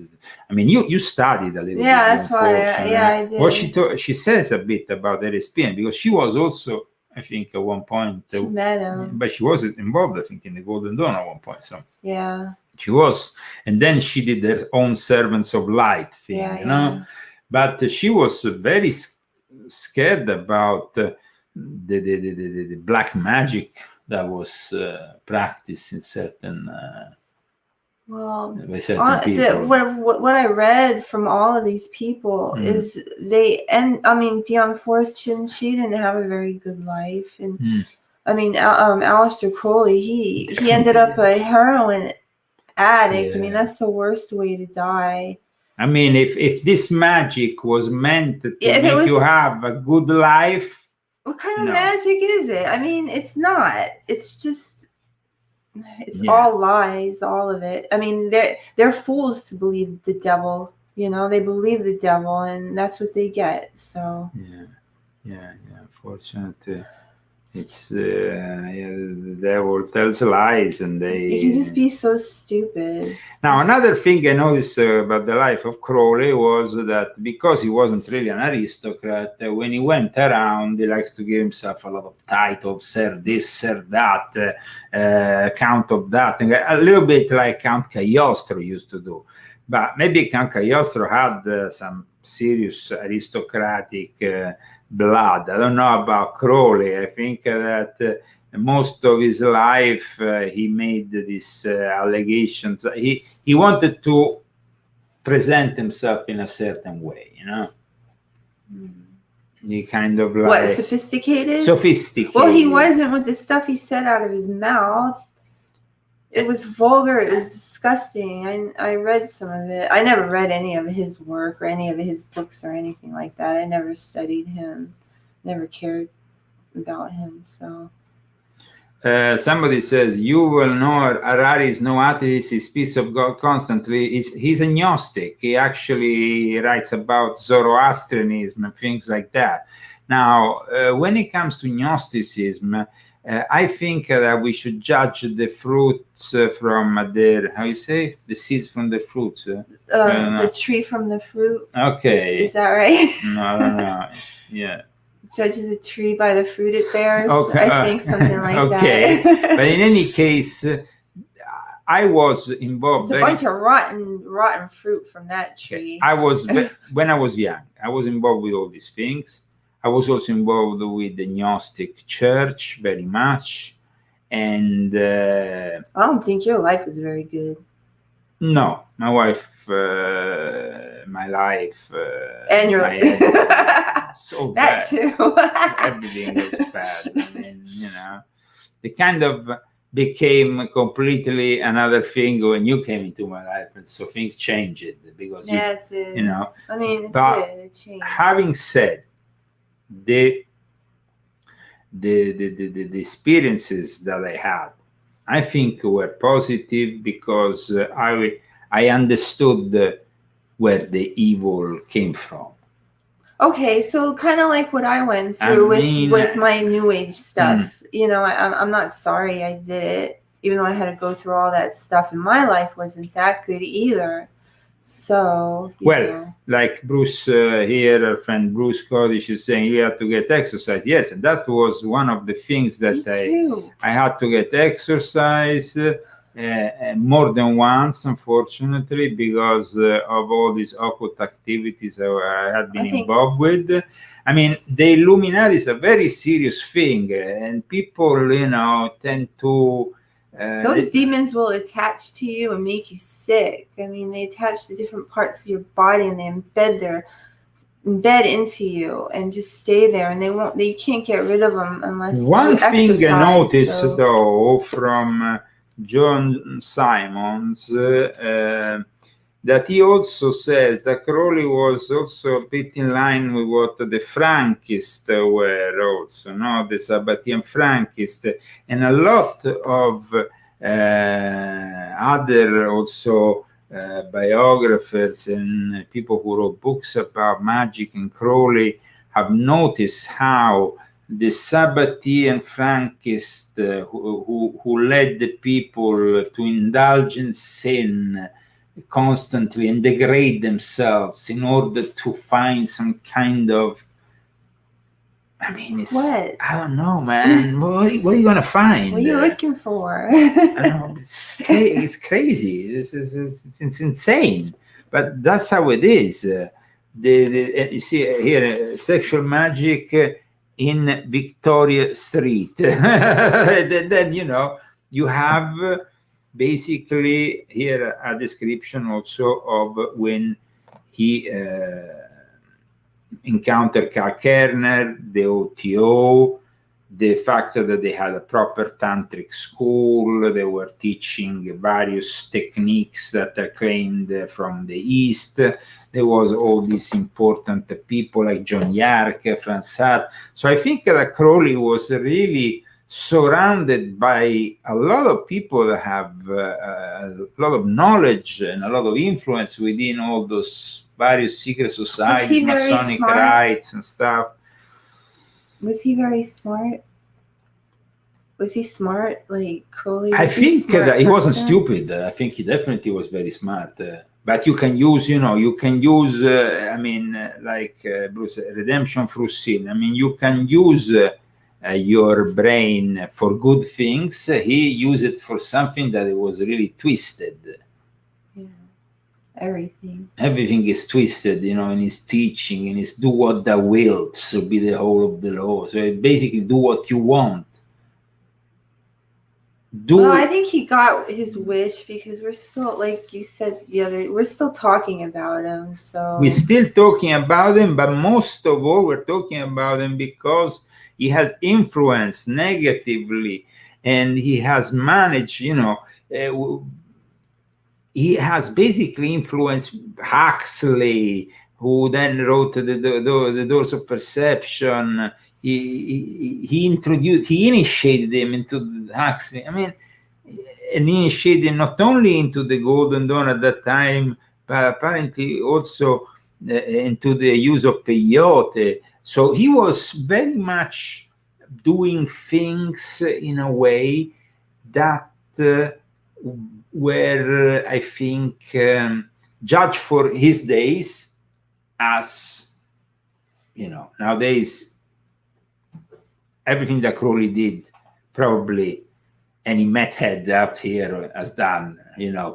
You studied a little bit. Yeah, that's why. I did. What she says a bit about LSP, because she was also, I think, at one point. She met him, but she was involved, I think, in the Golden Dawn at one point. So yeah, she was, and then she did her own Servants of Light thing, But she was very scared about the black magic that was practiced in certain Well, people. What I read from all of these people is Dion Fortune, she didn't have a very good life, and Aleister Crowley, he ended up a heroin addict. Yeah. That's the worst way to die. If this magic was meant to make you have a good life, what kind of magic is it? It's not. It's just, it's all lies, all of it. They're fools to believe the devil. They believe the devil, and that's what they get. So Unfortunately, it's the devil tells lies, and you can just be so stupid. Now, another thing I noticed about the life of Crowley was that because he wasn't really an aristocrat, when he went around, he likes to give himself a lot of titles, Sir this, Sir that, Count of that, a little bit like Count Cagliostro used to do. But maybe Count Cagliostro had some serious aristocratic blood. I don't know about Crowley. I think that most of his life he made these allegations. He wanted to present himself in a certain way, He kind of like... What, sophisticated? Sophisticated. Well, he wasn't with the stuff he said out of his mouth. It was vulgar. It was disgusting. I read some of it. I never read any of his work or any of his books or anything like that. I never studied him. Never cared about him. So. Somebody says, Yuval Noah Harari is no atheist. He speaks of God constantly. He's a Gnostic. He actually writes about Zoroastrianism and things like that. Now, when it comes to Gnosticism, I think that we should judge the fruits from their, how you say, the seeds from the fruits. The tree from the fruit. Okay. Is that right? No. Yeah. Judge the tree by the fruit it bears. Okay. I think something like okay. that. But in any case, I was involved. It's a bunch of rotten fruit from that tree. When I was young, I was involved with all these things. I was also involved with the Gnostic Church very much, and I don't think your life was very good. No, my wife, my life, and your so that bad. too. Everything was bad. They kind of became completely another thing when you came into my life, and so things changed because it did. It changed. Having said the experiences that I had, I think were positive because I understood where the evil came from. Okay, so kind of like what I went through with my New Age stuff. I'm not sorry I did it, even though I had to go through all that stuff, and my life wasn't that good either. So, like Bruce here, our friend Bruce Codish is saying, you have to get exercise. Yes, and that was one of the things that I had to get exercise more than once, unfortunately, because of all these occult activities I had been involved with. The Illuminati is a very serious thing, and people, tend to... those demons will attach to you and make you sick. They attach to different parts of your body, and they embed into you and just stay there, and you can't get rid of them unless one thing exercise, I noticed though from John Simons that he also says that Crowley was also a bit in line with what the Frankists were also, the Sabbatian Frankists, and a lot of other also biographers and people who wrote books about magic and Crowley have noticed how the Sabbatian Frankists who led the people to indulge in sin constantly and degrade themselves in order to find some kind of, what? I don't know, man. What are you gonna find? What are you looking for? I don't know. It's crazy. It's insane. But that's how it is. You see here, sexual magic in Victoria Street. Then you have basically here a description also of when he encountered Karl Kerner, the OTO, the fact that they had a proper tantric school, they were teaching various techniques that are claimed from the East. There was all these important people like John Yark, Franz Hart. So I think that Crowley was really surrounded by a lot of people that have a lot of knowledge and a lot of influence within all those various secret societies, Masonic rites and stuff. Was he very smart? Was he smart, like Crowley? I think that he wasn't stupid. I think he definitely was very smart. But you can use, I mean, like Bruce, redemption through sin. I mean, you can use your brain for good things. He used it for something that it was really twisted. Yeah, everything. Everything is twisted, in his teaching, in his do what thou wilt, so be the whole of the law. So basically, do what you want. Well, I think he got his wish because we're still, like you said we're still talking about him. So we're still talking about him, but most of all, we're talking about him because he has influenced negatively, and he has managed, he has basically influenced Huxley, who then wrote the Doors of Perception. He initiated him into Huxley. I mean, and initiated him not only into the Golden Dawn at that time, but apparently also into the use of peyote. So he was very much doing things in a way that were, I think, judged for his days as, nowadays, everything that Crowley did, probably any methead out here has done,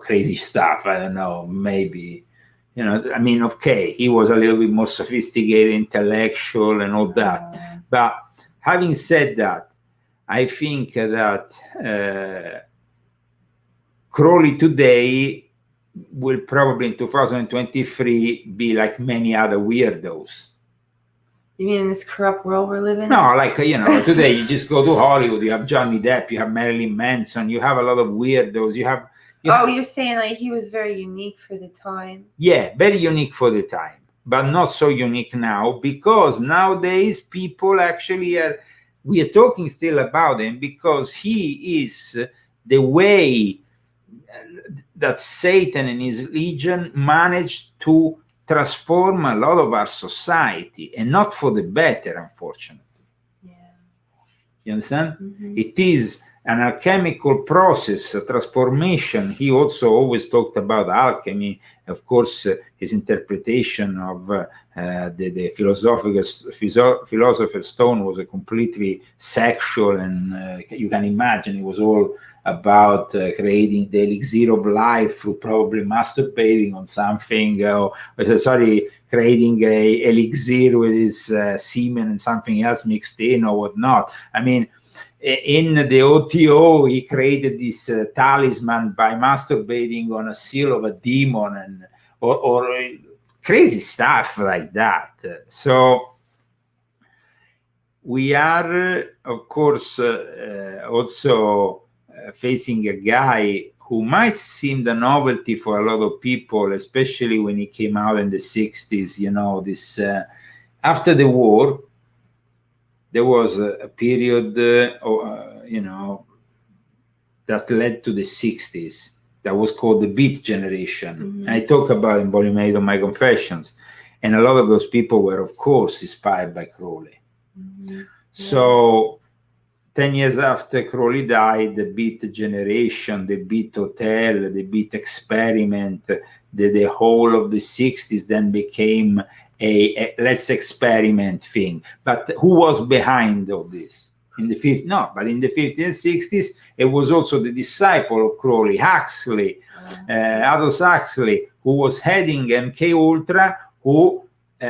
crazy stuff. I don't know, maybe, I mean, okay, he was a little bit more sophisticated, intellectual and all that. But having said that, I think that Crowley today will probably in 2023 be like many other weirdos. You mean in this corrupt world we're living in? No, like, today you just go to Hollywood, you have Johnny Depp, you have Marilyn Manson, you have a lot of weirdos, you're saying like he was very unique for the time? Yeah, very unique for the time, but not so unique now, because nowadays people actually we are talking still about him because he is the way that Satan and his legion managed to transform a lot of our society, and not for the better, unfortunately. Yeah. You understand? Mm-hmm. It is an alchemical process, a transformation. He also always talked about alchemy. Of course, his interpretation of the philosopher's stone was a completely sexual, and you can imagine it was all about creating the elixir of life through probably masturbating on something, creating a elixir with his semen and something else mixed in or whatnot. I mean, in the OTO, he created this talisman by masturbating on a seal of a demon, and or crazy stuff like that. So we are, of course, also facing a guy who might seem the novelty for a lot of people, especially when he came out in the 60s. This after the war, there was a period, that led to the 60s that was called the Beat Generation. Mm-hmm. And I talk about in Volume 8 of my Confessions. And a lot of those people were, of course, inspired by Crowley. Mm-hmm. So 10 years after Crowley died, the Beat Generation, the Beat Hotel, the Beat Experiment, the whole of the 60s then became a let's experiment thing. But who was behind all this? In the 50s? No, but in the 50s and 60s, it was also the disciple of Crowley, Huxley, Aldous Huxley, who was heading MK Ultra, who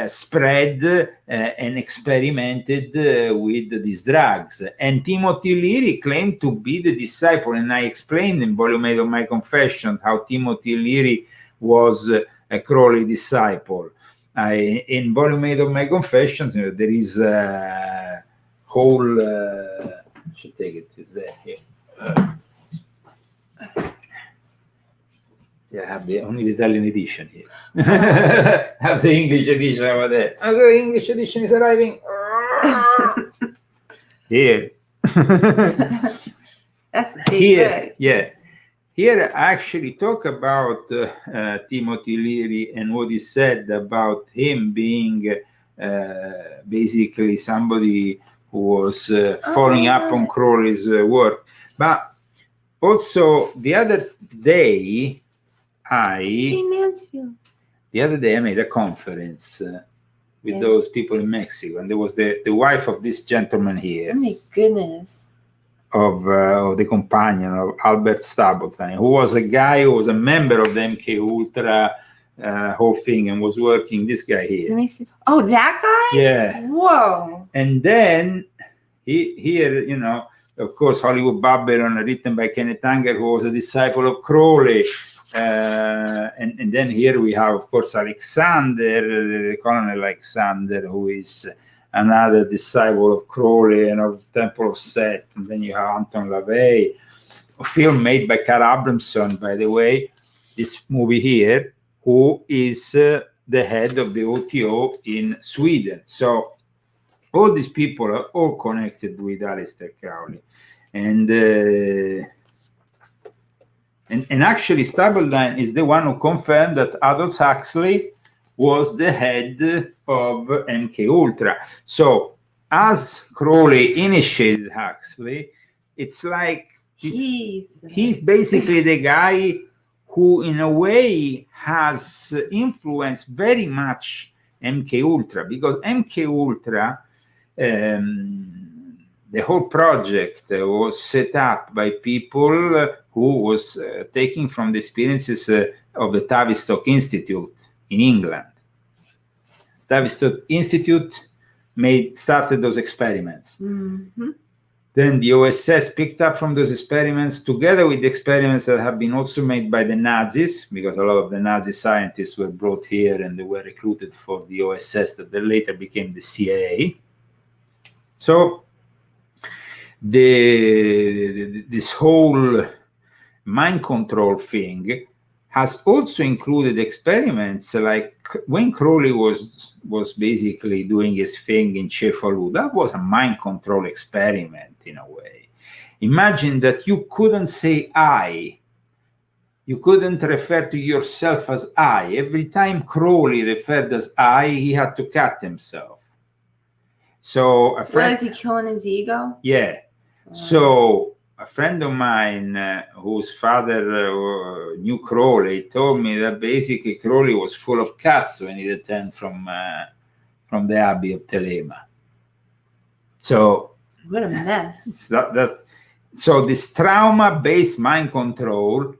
spread and experimented with these drugs. And Timothy Leary claimed to be the disciple, and I explained in Volume 8 of my confession how Timothy Leary was a Crowley disciple. In Volume 8 of my confessions, there is a whole, I should take it, is there here. Yeah, I have only the Italian edition here. I have the English edition over there. Okay, English edition is arriving. Here. That's a big here, book. yeah. Here I actually talk about Timothy Leary and what he said about him being basically somebody who was following up on Crowley's work. But also the other day, the other day I made a conference with those people in Mexico, and there was the wife of this gentleman here. Oh my goodness. Of the companion of Albert Stapleton, who was a guy who was a member of the MK Ultra whole thing and was working, this guy here. Let me see. Oh, that guy? Yeah. Whoa. And then here, you know, of course, Hollywood Babylon, written by Kenneth Anger, who was a disciple of Crowley. And then here we have, of course, Alexander, Colonel Alexander, who is another disciple of Crowley and of Temple of Set. And then you have Anton LaVey, a film made by Carl Abramson, by the way, this movie here, who is the head of the OTO in Sweden. So all these people are all connected with Aleister Crowley. And actually Stapleton is the one who confirmed that Aldous Huxley was the head of MK Ultra. So as Crowley initiated Huxley, it's like he's basically the guy who in a way has influenced very much MK Ultra, because MK Ultra, the whole project was set up by people who was taking from the experiences of the Tavistock Institute in England. Tavistock Institute started those experiments. Mm-hmm. Then the OSS picked up from those experiments, together with the experiments that have been also made by the Nazis, because a lot of the Nazi scientists were brought here and they were recruited for the OSS that later became the CIA. So this whole mind control thing has also included experiments like when Crowley was basically doing his thing in Cefalu. That was a mind control experiment in a way. Imagine that you couldn't say I. You couldn't refer to yourself as I. Every time Crowley referred as I, he had to cut himself. So a friend... Was he killing his ego? Yeah. So a friend of mine whose father knew Crowley told me that basically Crowley was full of cats when he returned from the Abbey of Telema. So what a mess. So this trauma-based mind control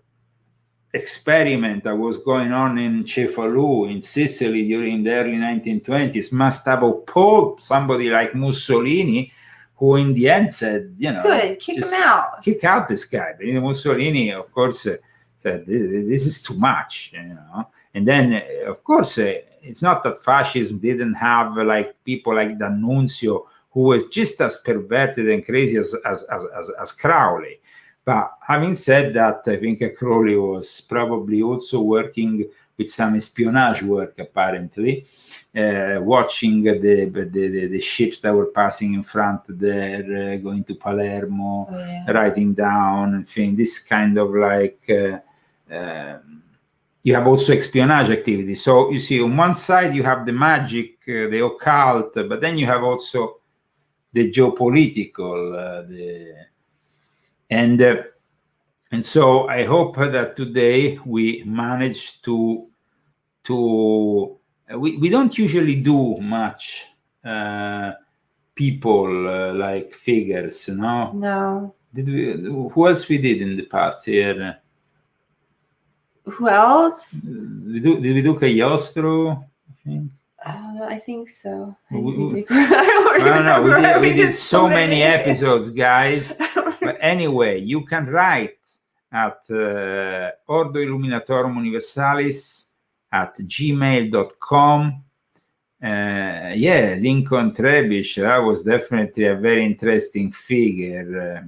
experiment that was going on in Cefalu in Sicily during the early 1920s must have appalled somebody like Mussolini, who in the end said, you know, good, kick him out. Kick out this guy. But Mussolini, of course, said, this is too much, you know. And then, of course, it's not that fascism didn't have like people like D'Annunzio, who was just as perverted and crazy as Crowley. But having said that, I think Crowley was probably also working with some espionage work, apparently, watching the ships that were passing in front there, going to Palermo, writing down, and things. This kind of like, you have also espionage activity. So you see, on one side, you have the magic, the occult, but then you have also the geopolitical, and so I hope that today we managed to we don't usually do much people like figures, no? No. Who else we did in the past here? Who else? Did we do Cagliostro, I think? I think so. We did so many episodes, guys. But anyway, you can write at Ordo Illuminatorum Universalis at gmail.com. Lincoln Trebuchet, that was definitely a very interesting figure.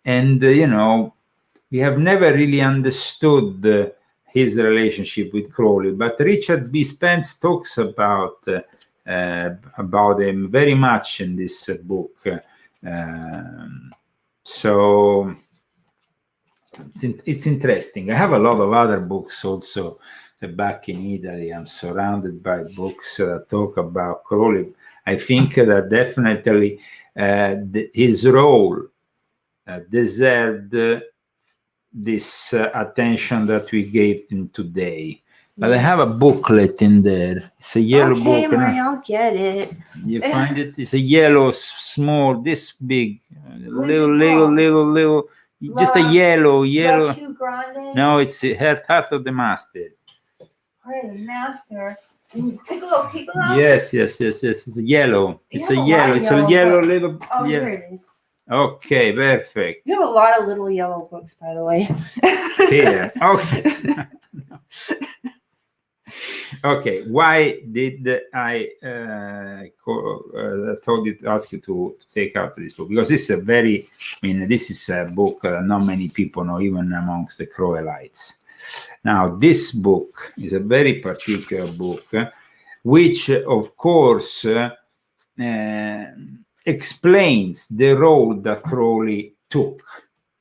And, we have never really understood his relationship with Crowley, but Richard B. Spence talks about him very much in this book. So it's interesting. I have a lot of other books also. Back in Italy, I'm surrounded by books that talk about Crowley. I think that definitely his role deserved this attention that we gave him today. But I have a booklet in there. It's a yellow book. Okay, I'll get it. You find it? It's a yellow, small, this big, little. Just a yellow. No, it's Heart of the Master. Heart of the Master. Piccolo. Yes. It's a yellow. It's a yellow little. Oh, here it is. Okay, perfect. You have a lot of little yellow books, by the way. Here. Okay. Okay. Why did I told you to ask you to take out this book? Because this is this is a book not many people know, even amongst the Crowleyites. Now, this book is a very particular book, which, of course, explains the role that Crowley took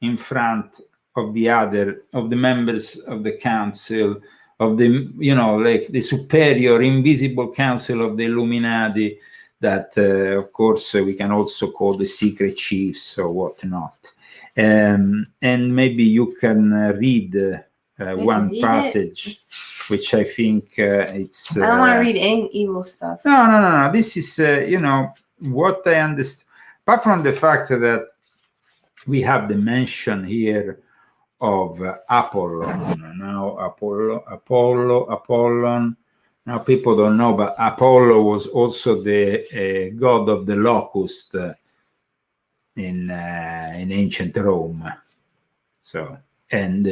in front of the members of the council, of the, the superior invisible council of the Illuminati, that, of course, we can also call the secret chiefs or whatnot. And maybe you can read one passage, which I think it's... I don't want to read any evil stuff. No. This is, what I understand. Apart from the fact that we have the mention here of Apollon. Now, Apollon. Now, people don't know, but Apollo was also the god of the locust in ancient Rome. So, and,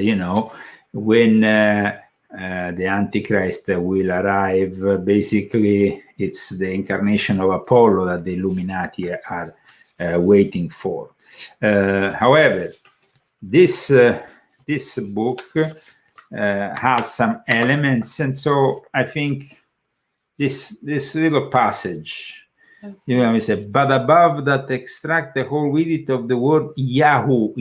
when the Antichrist will arrive, basically, it's the incarnation of Apollo that the Illuminati are waiting for. However, this book has some elements, and so I think this little passage, we say, but above that extract the whole width of the word Yahoo.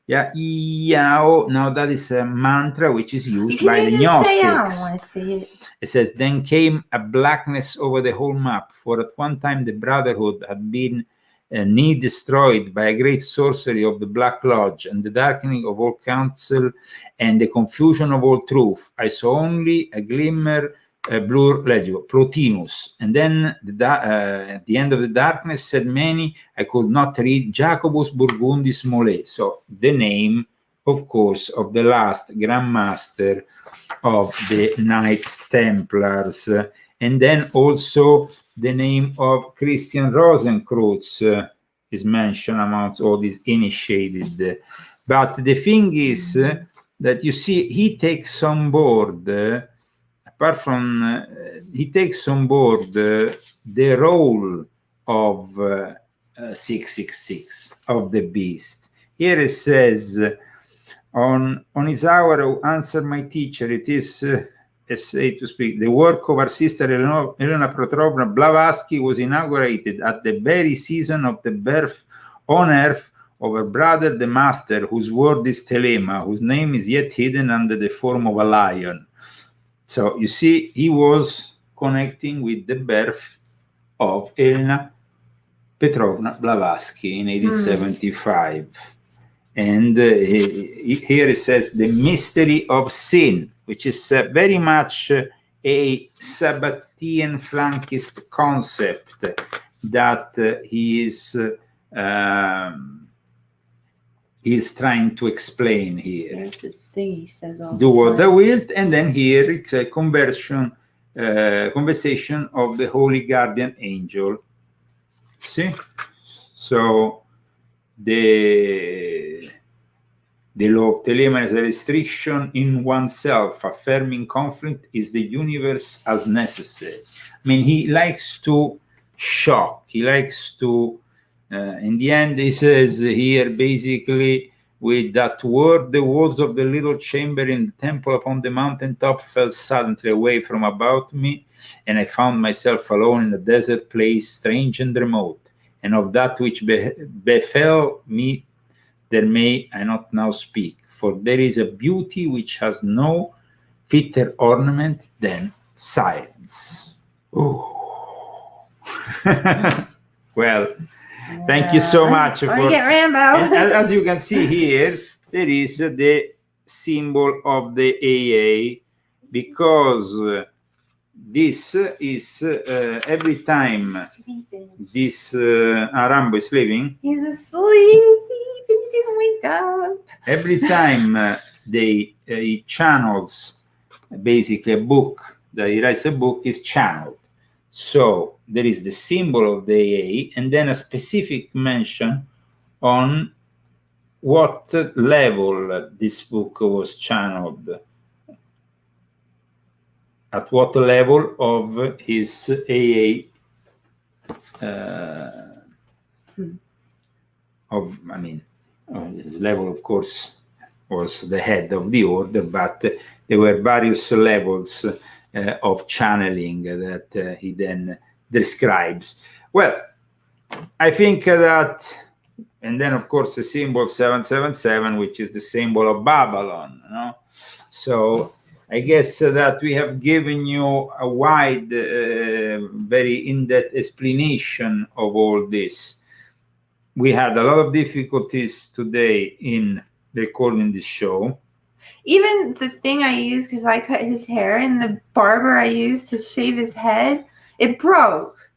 Now that is a mantra which is used by the Gnostics. It says, then came a blackness over the whole map, for at one time the Brotherhood had been nigh destroyed by a great sorcery of the Black Lodge, and the darkening of all counsel, and the confusion of all truth. I saw only a glimmer, blur legible, Plotinus. And then at the end of the darkness said many, I could not read, Jacobus Burgundis Molé. So the name, of course, of the last Grand Master of the Knights Templars. And then also the name of Christian Rosenkreuz is mentioned amongst all these initiated. But the thing is that, you see, he takes on board, apart from, he takes on board the role of 666, of the beast. Here it says, on his hour, answer my teacher, it is... essay to speak. The work of our sister Elena Petrovna Blavatsky was inaugurated at the very season of the birth on earth of her brother, the Master, whose word is Telema, whose name is yet hidden under the form of a lion. So you see, he was connecting with the birth of Elena Petrovna Blavatsky in 1875. And here it says the mystery of sin, which is very much a Sabbatean flankist concept that he is trying to explain here. There's this thing he says all do what thou wilt, and then here it's a conversion conversation of the Holy Guardian Angel. See? So the law of Telemann is a restriction in oneself, affirming conflict is the universe as necessary. I mean, he likes to shock. He likes to, in the end, he says here, basically, with that word, the walls of the little chamber in the temple upon the mountaintop fell suddenly away from about me, and I found myself alone in a desert place, strange and remote. And of that which befell me, there may I not now speak, for there is a beauty which has no fitter ornament than silence. Oh. Well, thank you so much. Get Rambo. As you can see here, there is the symbol of the AA, because this is every time this Rambo is sleeping. He's asleep. He didn't wake up. Every time he channels basically a book, that he writes a book, is channeled. So there is the symbol of the AA and then a specific mention on what level this book was channeled. At what level of his AA his level, of course, was the head of the order, but there were various levels of channeling that he then describes. Well, I think that, and then of course the symbol 777, which is the symbol of Babylon, you know? So I guess that we have given you a wide, very in-depth explanation of all this. We had a lot of difficulties today in recording this show. Even the thing I used, because I cut his hair, and the barber I used to shave his head, it broke.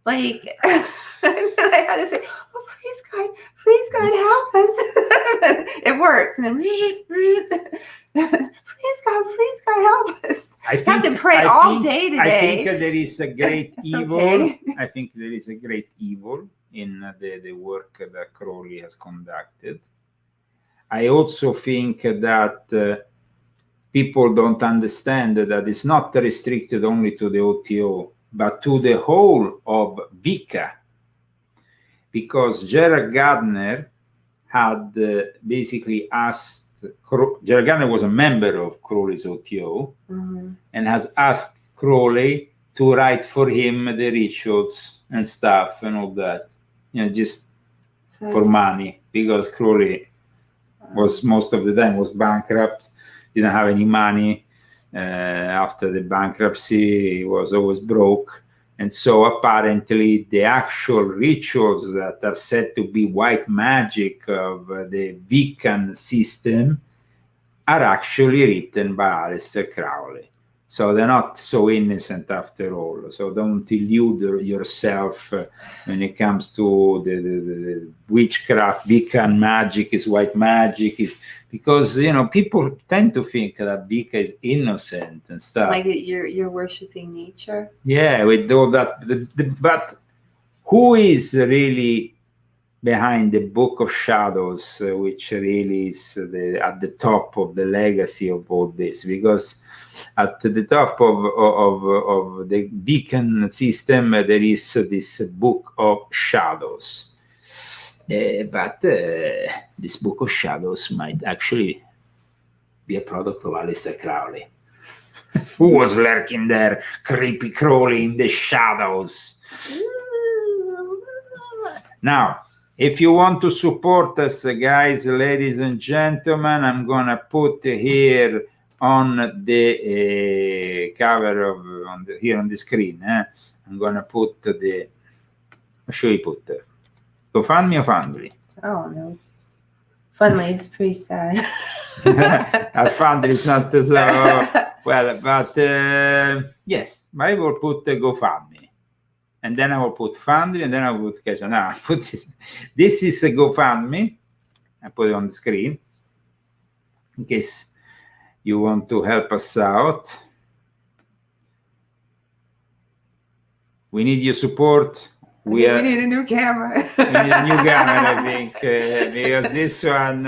Like, I had to say, "Oh, please God, help us." It worked. And then, please God, help us. I have to pray all day today. I think there is a great evil. Okay. I think there is a great evil in the work that Crowley has conducted. I also think that people don't understand that it's not restricted only to the OTO, but to the whole of Wicca. Because Gerard Gardner had basically asked, Gerard Gardner was a member of Crowley's OTO, and has asked Crowley to write for him the rituals and stuff and all that, you know, just for money, because Crowley was most of the time was bankrupt, didn't have any money. After the bankruptcy, he was always broke. And so apparently the actual rituals that are said to be white magic of the Wiccan system are actually written by Aleister Crowley. So they're not so innocent after all. So don't illude yourself when it comes to the witchcraft. Wiccan magic is white magic, is because, you know, people tend to think that Wicca is innocent and stuff. Like you're worshiping nature. Yeah, with all that. But who is really behind the Book of Shadows, which really is at the top of the legacy of all this? Because at the top of the Wiccan system, there is this Book of Shadows. But this Book of Shadows might actually be a product of Aleister Crowley. Who was lurking there, creepy Crowley in the shadows? Now, if you want to support us, guys, ladies and gentlemen, I'm going to put here on the cover of here on the screen. I'm going to put the. What should we put there? GoFundMe or Fundly? Oh no, Fundly is pretty sad. Fundly is not so well, but yes, I will put the GoFundMe, and then I will put Fundly, and then I will put Cash. Now I put this. This is a GoFundMe. I put it on the screen in case you want to help us out. We need your support. We need a new camera. We need a new camera, I think, because this one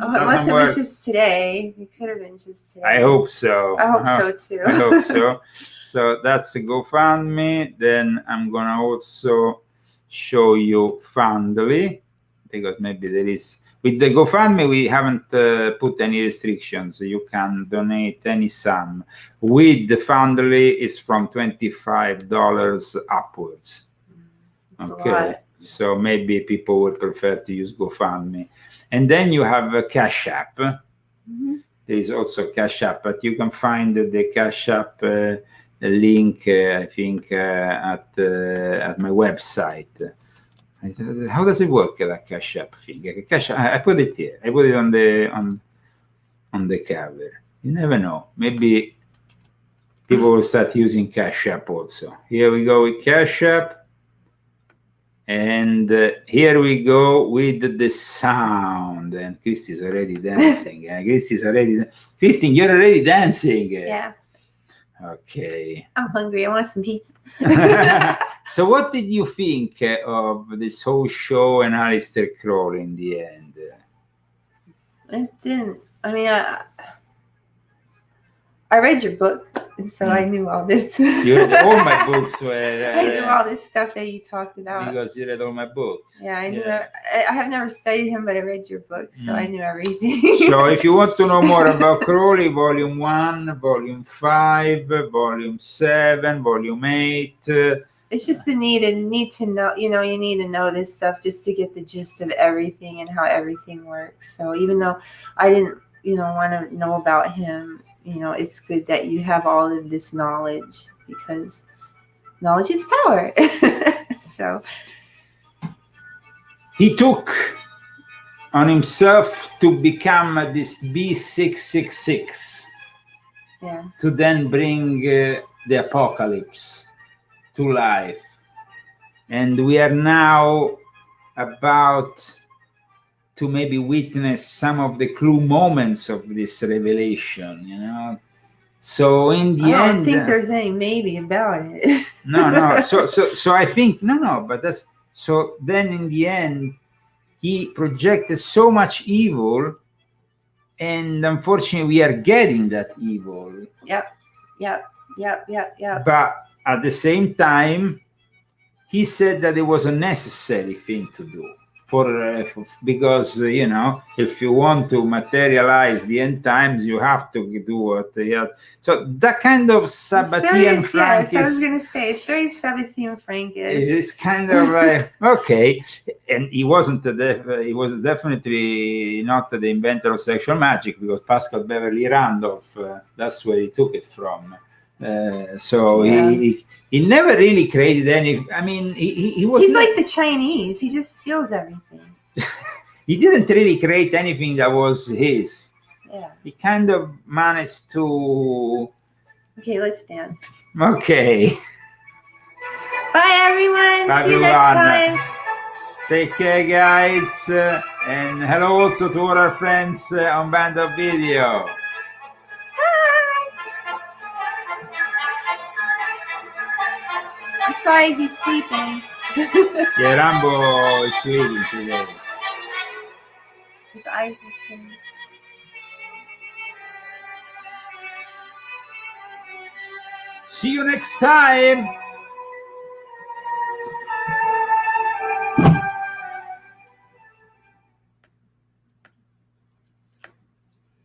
unless it was just today. It could have been just today. I hope so. I hope so too. I hope so. So that's a GoFundMe. Then I'm gonna also show you Fundly, because maybe there is. With the GoFundMe, we haven't put any restrictions. You can donate any sum. With the Fundly, it's from $25 upwards. That's okay, so maybe people would prefer to use GoFundMe. And then you have a Cash App. Mm-hmm. There is also Cash App, but you can find the Cash App link, I think, at my website. How does it work, that Cash App thing? Cash App, I put it here. I put it on the cover. You never know. Maybe people will start using Cash App also. Here we go with Cash App. And here we go with the sound. And Christy's already dancing. Christy, you're already dancing. Yeah. Okay. I'm hungry. I want some pizza. So what did you think of this whole show and Aleister Crowley in the end? It didn't. I mean, I read your book, so I knew all this. You read all my books. I knew all this stuff that you talked about. Because you read all my books. Yeah, I knew. I have never studied him, but I read your book, so I knew everything. So if you want to know more about Crowley, Volume 1, Volume 5, Volume 7, Volume 8... it's just the need to know, you need to know this stuff just to get the gist of everything and how everything works. So even though I didn't, want to know about him, it's good that you have all of this knowledge, because knowledge is power. So he took on himself to become this B666, to then bring the apocalypse to life. And we are now about to maybe witness some of the clue moments of this revelation, So in the end, I don't think there's any maybe about it. No. So I think but that's so. Then in the end, he projected so much evil, and unfortunately, we are getting that evil. Yep. But at the same time, he said that it was a necessary thing to do because if you want to materialize the end times, you have to do what he has. So that kind of Sabbatean Frank I was going to say, it's very Sabbatean Frank. It's kind of like, okay. And he was definitely not the inventor of sexual magic, because Pascal Beverly Randolph, that's where he took it from. He never really created any. I mean, he was. He's like the Chinese. He just steals everything. He didn't really create anything that was his. Yeah. He kind of managed to. Okay, let's dance. Okay. Bye, everyone. Bye, See you next time. Take care, guys. And hello also to all our friends on Band of Video. Sorry, he's sleeping. Yeah, Rambo is sleeping today. His eyes are closed. See you next time.